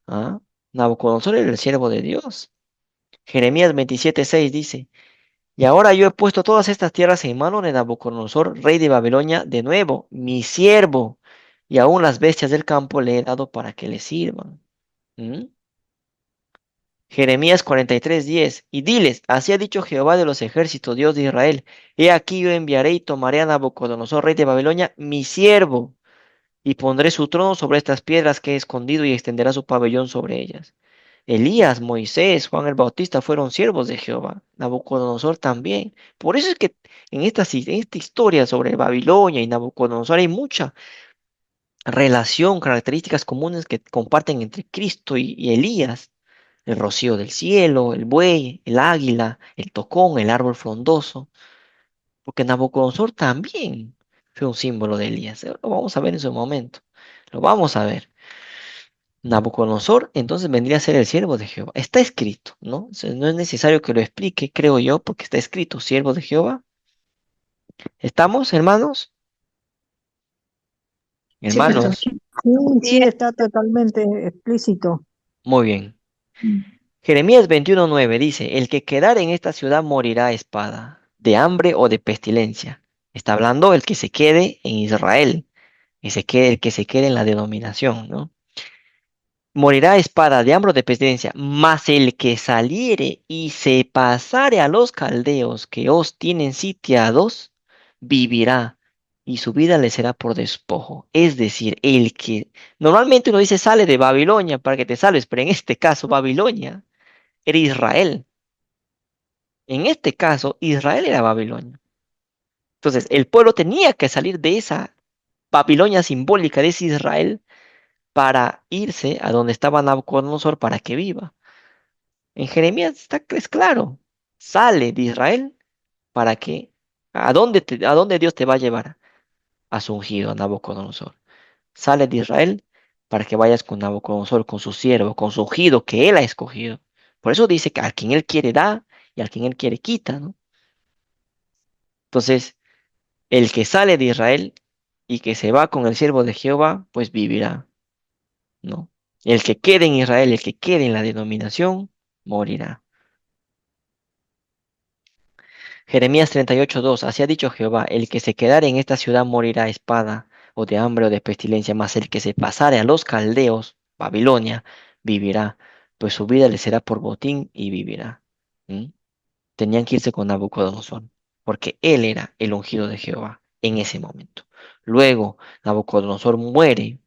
¿Ah? Nabucodonosor era el siervo de Dios. Jeremías 27:6 dice, y ahora yo he puesto todas estas tierras en mano de Nabucodonosor, rey de Babilonia, de nuevo, mi siervo, y aún las bestias del campo le he dado para que le sirvan. ¿Mm? Jeremías 43:10, y diles, así ha dicho Jehová de los ejércitos, Dios de Israel, he aquí yo enviaré y tomaré a Nabucodonosor, rey de Babilonia, mi siervo, y pondré su trono sobre estas piedras que he escondido y extenderá su pabellón sobre ellas. Elías, Moisés, Juan el Bautista fueron siervos de Jehová, Nabucodonosor también. Por eso es que en esta historia sobre Babilonia y Nabucodonosor hay mucha relación, características comunes que comparten entre Cristo y Elías. El rocío del cielo, el buey, el águila, el tocón, el árbol frondoso. Porque Nabucodonosor también fue un símbolo de Elías. Lo vamos a ver en su momento. Lo vamos a ver. Nabucodonosor entonces vendría a ser el siervo de Jehová. Está escrito, ¿no? O sea, no es necesario que lo explique, creo yo, porque está escrito, siervo de Jehová. ¿Estamos, hermanos? Sí, pastor. Hermanos, Sí, Sí, sí, está totalmente explícito. muy bien. Mm. Jeremías 21:9 dice, el que quedare en esta ciudad morirá a espada, de hambre o de pestilencia. Está hablando el que se quede en Israel, el que se quede en la denominación, ¿no? Morirá a espada de hambre o de pestilencia, mas el que saliere y se pasare a los caldeos que os tienen sitiados, vivirá, y su vida le será por despojo. Es decir, el que normalmente uno dice sale de Babilonia para que te salves, pero en este caso Babilonia era Israel. En este caso, Israel era Babilonia. Entonces, el pueblo tenía que salir de esa Babilonia simbólica, de ese Israel, para irse a donde estaba Nabucodonosor para que viva. En Jeremías es claro, sale de Israel para que, a dónde Dios te va a llevar? A su ungido, a Nabucodonosor. Sale de Israel para que vayas con Nabucodonosor, con su siervo, con su ungido que él ha escogido. Por eso dice que a quien él quiere da y a quien él quiere quita, ¿no? Entonces, el que sale de Israel y que se va con el siervo de Jehová, pues vivirá, ¿no? El que quede en Israel, el que quede en la denominación, morirá. Jeremías 38:2, así ha dicho Jehová, el que se quedare en esta ciudad morirá a espada, o de hambre, o de pestilencia, mas el que se pasare a los caldeos, Babilonia, vivirá, pues su vida le será por botín y vivirá. ¿Mm? Tenían que irse con Nabucodonosor, porque él era el ungido de Jehová en ese momento. Luego, Nabucodonosor muere,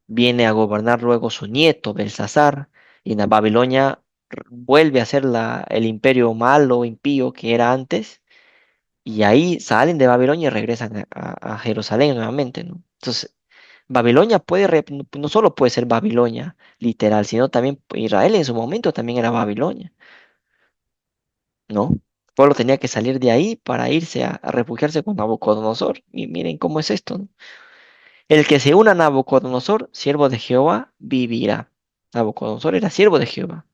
viene a gobernar luego su nieto, Belsasar, y Babilonia vuelve a ser el imperio malo, impío que era antes, y ahí salen de Babilonia y regresan a Jerusalén nuevamente, ¿no? Entonces, Babilonia no solo puede ser Babilonia literal, sino también Israel en su momento también era Babilonia, ¿no? El pueblo tenía que salir de ahí para irse a refugiarse con Nabucodonosor. Y miren cómo es esto, ¿no? El que se una a Nabucodonosor, siervo de Jehová, vivirá. Nabucodonosor era siervo de Jehová.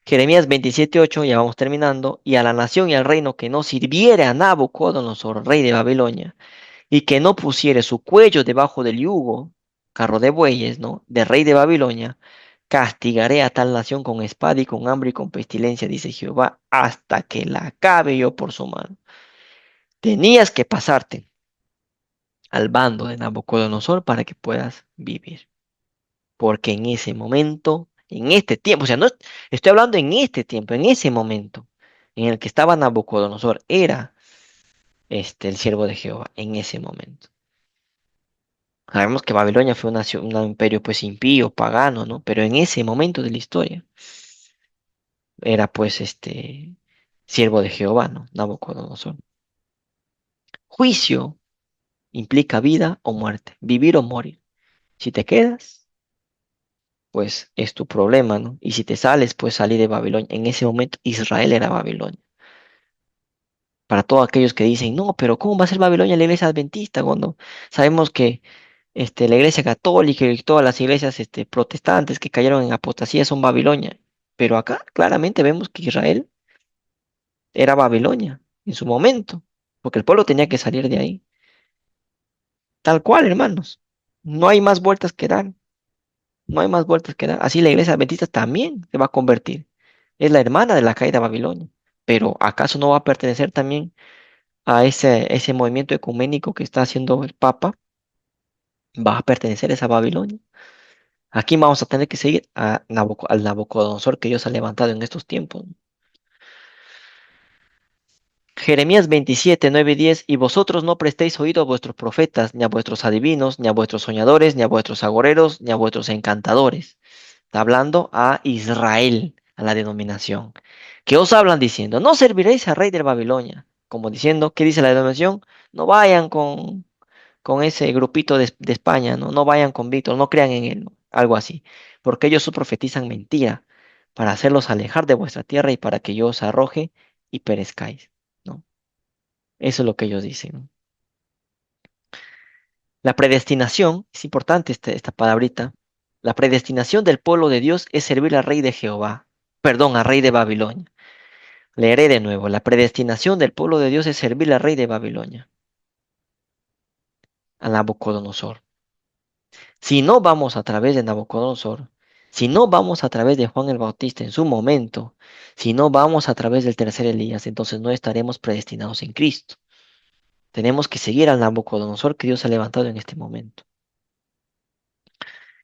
Jeremías 27:8, ya vamos terminando, y a la nación y al reino que no sirviere a Nabucodonosor, rey de Babilonia, y que no pusiere su cuello debajo del yugo, carro de bueyes, ¿no? De rey de Babilonia, castigaré a tal nación con espada y con hambre y con pestilencia, dice Jehová, hasta que la acabe yo por su mano. Tenías que pasarte al bando de Nabucodonosor para que puedas vivir. Porque en ese momento, en este tiempo, o sea, no estoy hablando en este tiempo, en ese momento en el que estaba Nabucodonosor, era el siervo de Jehová, en ese momento. Sabemos que Babilonia fue un imperio pues impío, pagano, ¿no? Pero en ese momento de la historia era pues siervo de Jehová, ¿no? Nabucodonosor. Juicio implica vida o muerte, vivir o morir. Si te quedas, pues es tu problema, ¿no? Y si te sales, pues salí de Babilonia. En ese momento Israel era Babilonia. Para todos aquellos que dicen, no, pero ¿cómo va a ser Babilonia la iglesia adventista cuando sabemos que la iglesia católica y todas las iglesias protestantes que cayeron en apostasía son Babilonia? Pero acá claramente vemos que Israel era Babilonia en su momento, porque el pueblo tenía que salir de ahí. Tal cual, hermanos. No hay más vueltas que dar. No hay más vueltas que dar. Así la iglesia adventista también se va a convertir. Es la hermana de la caída de Babilonia. Pero ¿acaso no va a pertenecer también a ese movimiento ecuménico que está haciendo el Papa? Va a pertenecer a esa Babilonia. Aquí vamos a tener que seguir al Nabucodonosor que Dios ha levantado en estos tiempos. Jeremías 27:9 y 10, y vosotros no prestéis oído a vuestros profetas, ni a vuestros adivinos, ni a vuestros soñadores, ni a vuestros agoreros, ni a vuestros encantadores. Está hablando a Israel, a la denominación. Que os hablan diciendo, no serviréis al rey de Babilonia. Como diciendo, ¿qué dice la denominación? No vayan con ese grupito de España, ¿no? No vayan con Víctor, no crean en él, ¿no? Algo así. Porque ellos profetizan mentira para hacerlos alejar de vuestra tierra y para que yo os arroje y perezcáis, ¿no? Eso es lo que ellos dicen, ¿no? La predestinación, es importante esta palabrita, la predestinación del pueblo de Dios es servir al rey de Jehová, perdón, al rey de Babilonia. Leeré de nuevo, la predestinación del pueblo de Dios es servir al rey de Babilonia, a Nabucodonosor. Si no vamos a través de Nabucodonosor, si no vamos a través de Juan el Bautista en su momento, si no vamos a través del tercer Elías, entonces no estaremos predestinados en Cristo. Tenemos que seguir al Nabucodonosor que Dios ha levantado en este momento.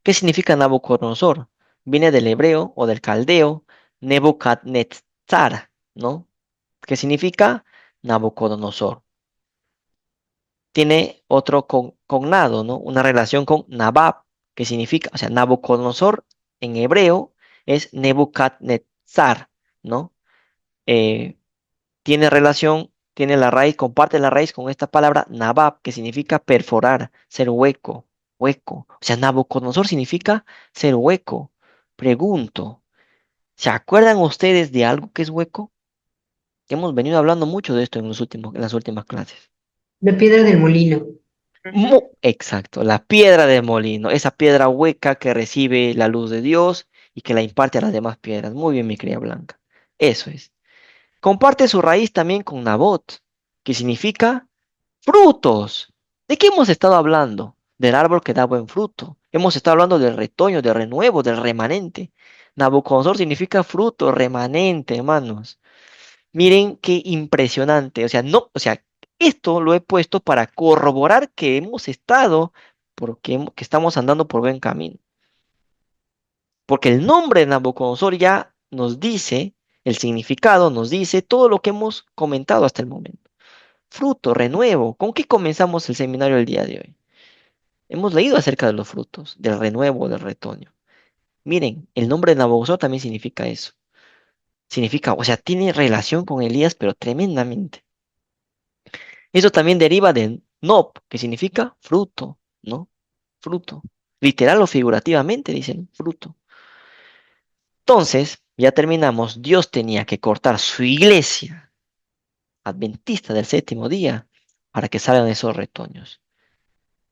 ¿Qué significa Nabucodonosor? Viene del hebreo o del caldeo Nebuchadnezzar, ¿no? ¿Qué significa Nabucodonosor? Tiene otro cognado, ¿no? Una relación con Nabab, que significa, o sea, Nabucodonosor en hebreo es Nebuchadnezzar, ¿no? Eh, Tiene relación tiene la raíz, comparte la raíz con esta palabra Nabab, que significa perforar, ser hueco, hueco. O sea, Nabucodonosor significa ser hueco. Pregunto, ¿se acuerdan ustedes de algo que es hueco? Hemos venido hablando mucho de esto en las últimas clases. La piedra del molino. Exacto, la piedra del molino, esa piedra hueca que recibe la luz de Dios y que la imparte a las demás piedras. Muy bien, mi querida Blanca. Eso es. Comparte su raíz también con Nabot, que significa frutos. ¿De qué hemos estado hablando? Del árbol que da buen fruto. Hemos estado hablando del retoño, del renuevo, del remanente. Nabucodonosor significa fruto, remanente, hermanos. Miren qué impresionante. O sea, no, o sea, esto lo he puesto para corroborar que hemos estado, que estamos andando por buen camino. Porque el nombre de Nabucodonosor ya nos dice, el significado nos dice todo lo que hemos comentado hasta el momento. Fruto, renuevo. ¿Con qué comenzamos el seminario el día de hoy? Hemos leído acerca de los frutos, del renuevo, del retoño. Miren, el nombre de Nabucodonosor también significa eso. Significa, o sea, tiene relación con Elías, pero tremendamente. Eso también deriva de Nob, que significa fruto, ¿no? Fruto. Literal o figurativamente dicen fruto. Entonces, ya terminamos. Dios tenía que cortar su iglesia adventista del séptimo día para que salgan esos retoños.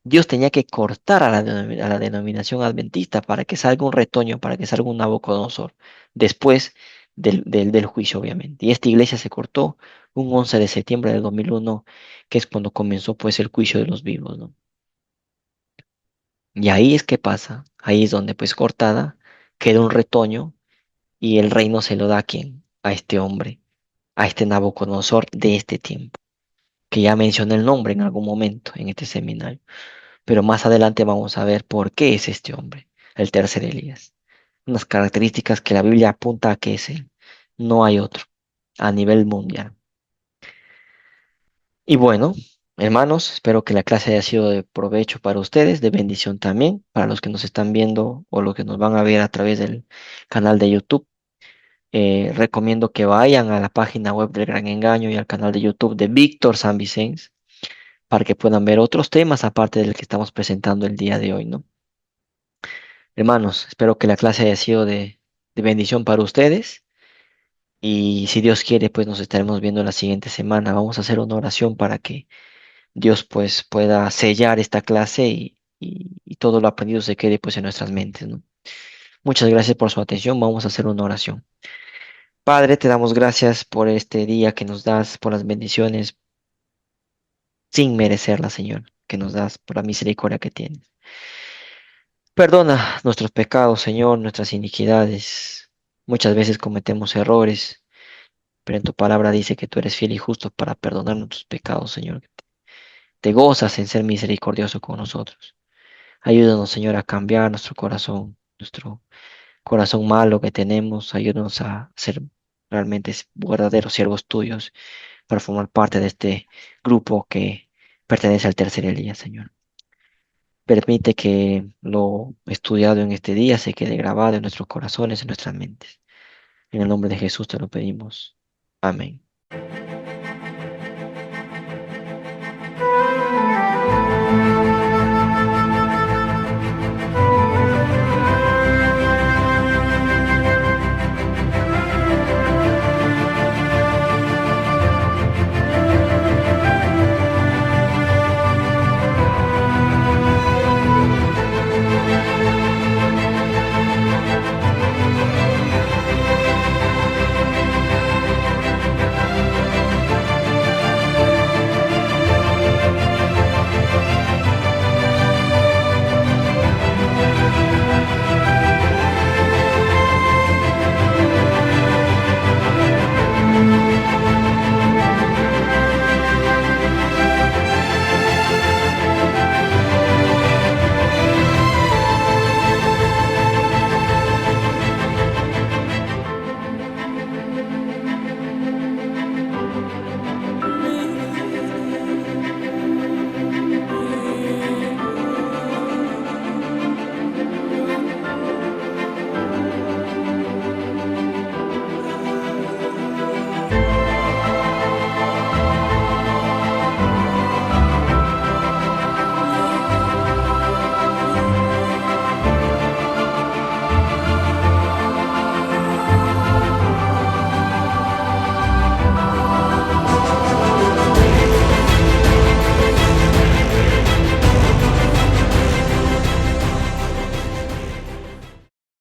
Dios tenía que cortar a a la denominación adventista para que salga un retoño, para que salga un Nabucodonosor, después del juicio, obviamente. Y esta iglesia se cortó un 11 de septiembre del 2001, que es cuando comenzó pues el juicio de los vivos, ¿no? Y ahí es que pasa, ahí es donde pues cortada queda un retoño y el reino se lo da a quién, a este hombre, a este Nabucodonosor de este tiempo, que ya mencioné el nombre en algún momento en este seminario. Pero más adelante vamos a ver por qué es este hombre, el tercer Elías. Unas características que la Biblia apunta a que es él. No hay otro a nivel mundial. Y bueno, hermanos, espero que la clase haya sido de provecho para ustedes, de bendición también, para los que nos están viendo o los que nos van a ver a través del canal de YouTube. Recomiendo que vayan a la página web del Gran Engaño y al canal de YouTube de Víctor San Vicens para que puedan ver otros temas aparte del que estamos presentando el día de hoy, ¿no? Hermanos, espero que la clase haya sido de bendición para ustedes y si Dios quiere, pues nos estaremos viendo la siguiente semana. Vamos a hacer una oración para que Dios pues pueda sellar esta clase y todo lo aprendido se quede pues en nuestras mentes, ¿no? Muchas gracias por su atención. Vamos a hacer una oración. Padre, te damos gracias por este día que nos das, por las bendiciones sin merecerlas, Señor, que nos das, por la misericordia que tienes. Perdona nuestros pecados, Señor, nuestras iniquidades. Muchas veces cometemos errores, pero en tu palabra dice que tú eres fiel y justo para perdonar nuestros pecados, Señor. Te gozas en ser misericordioso con nosotros. Ayúdanos, Señor, a cambiar nuestro corazón malo que tenemos. Ayúdanos a ser realmente verdaderos siervos tuyos para formar parte de este grupo que pertenece al tercer día, Señor. Permite que lo estudiado en este día se quede grabado en nuestros corazones, en nuestras mentes. En el nombre de Jesús te lo pedimos. Amén.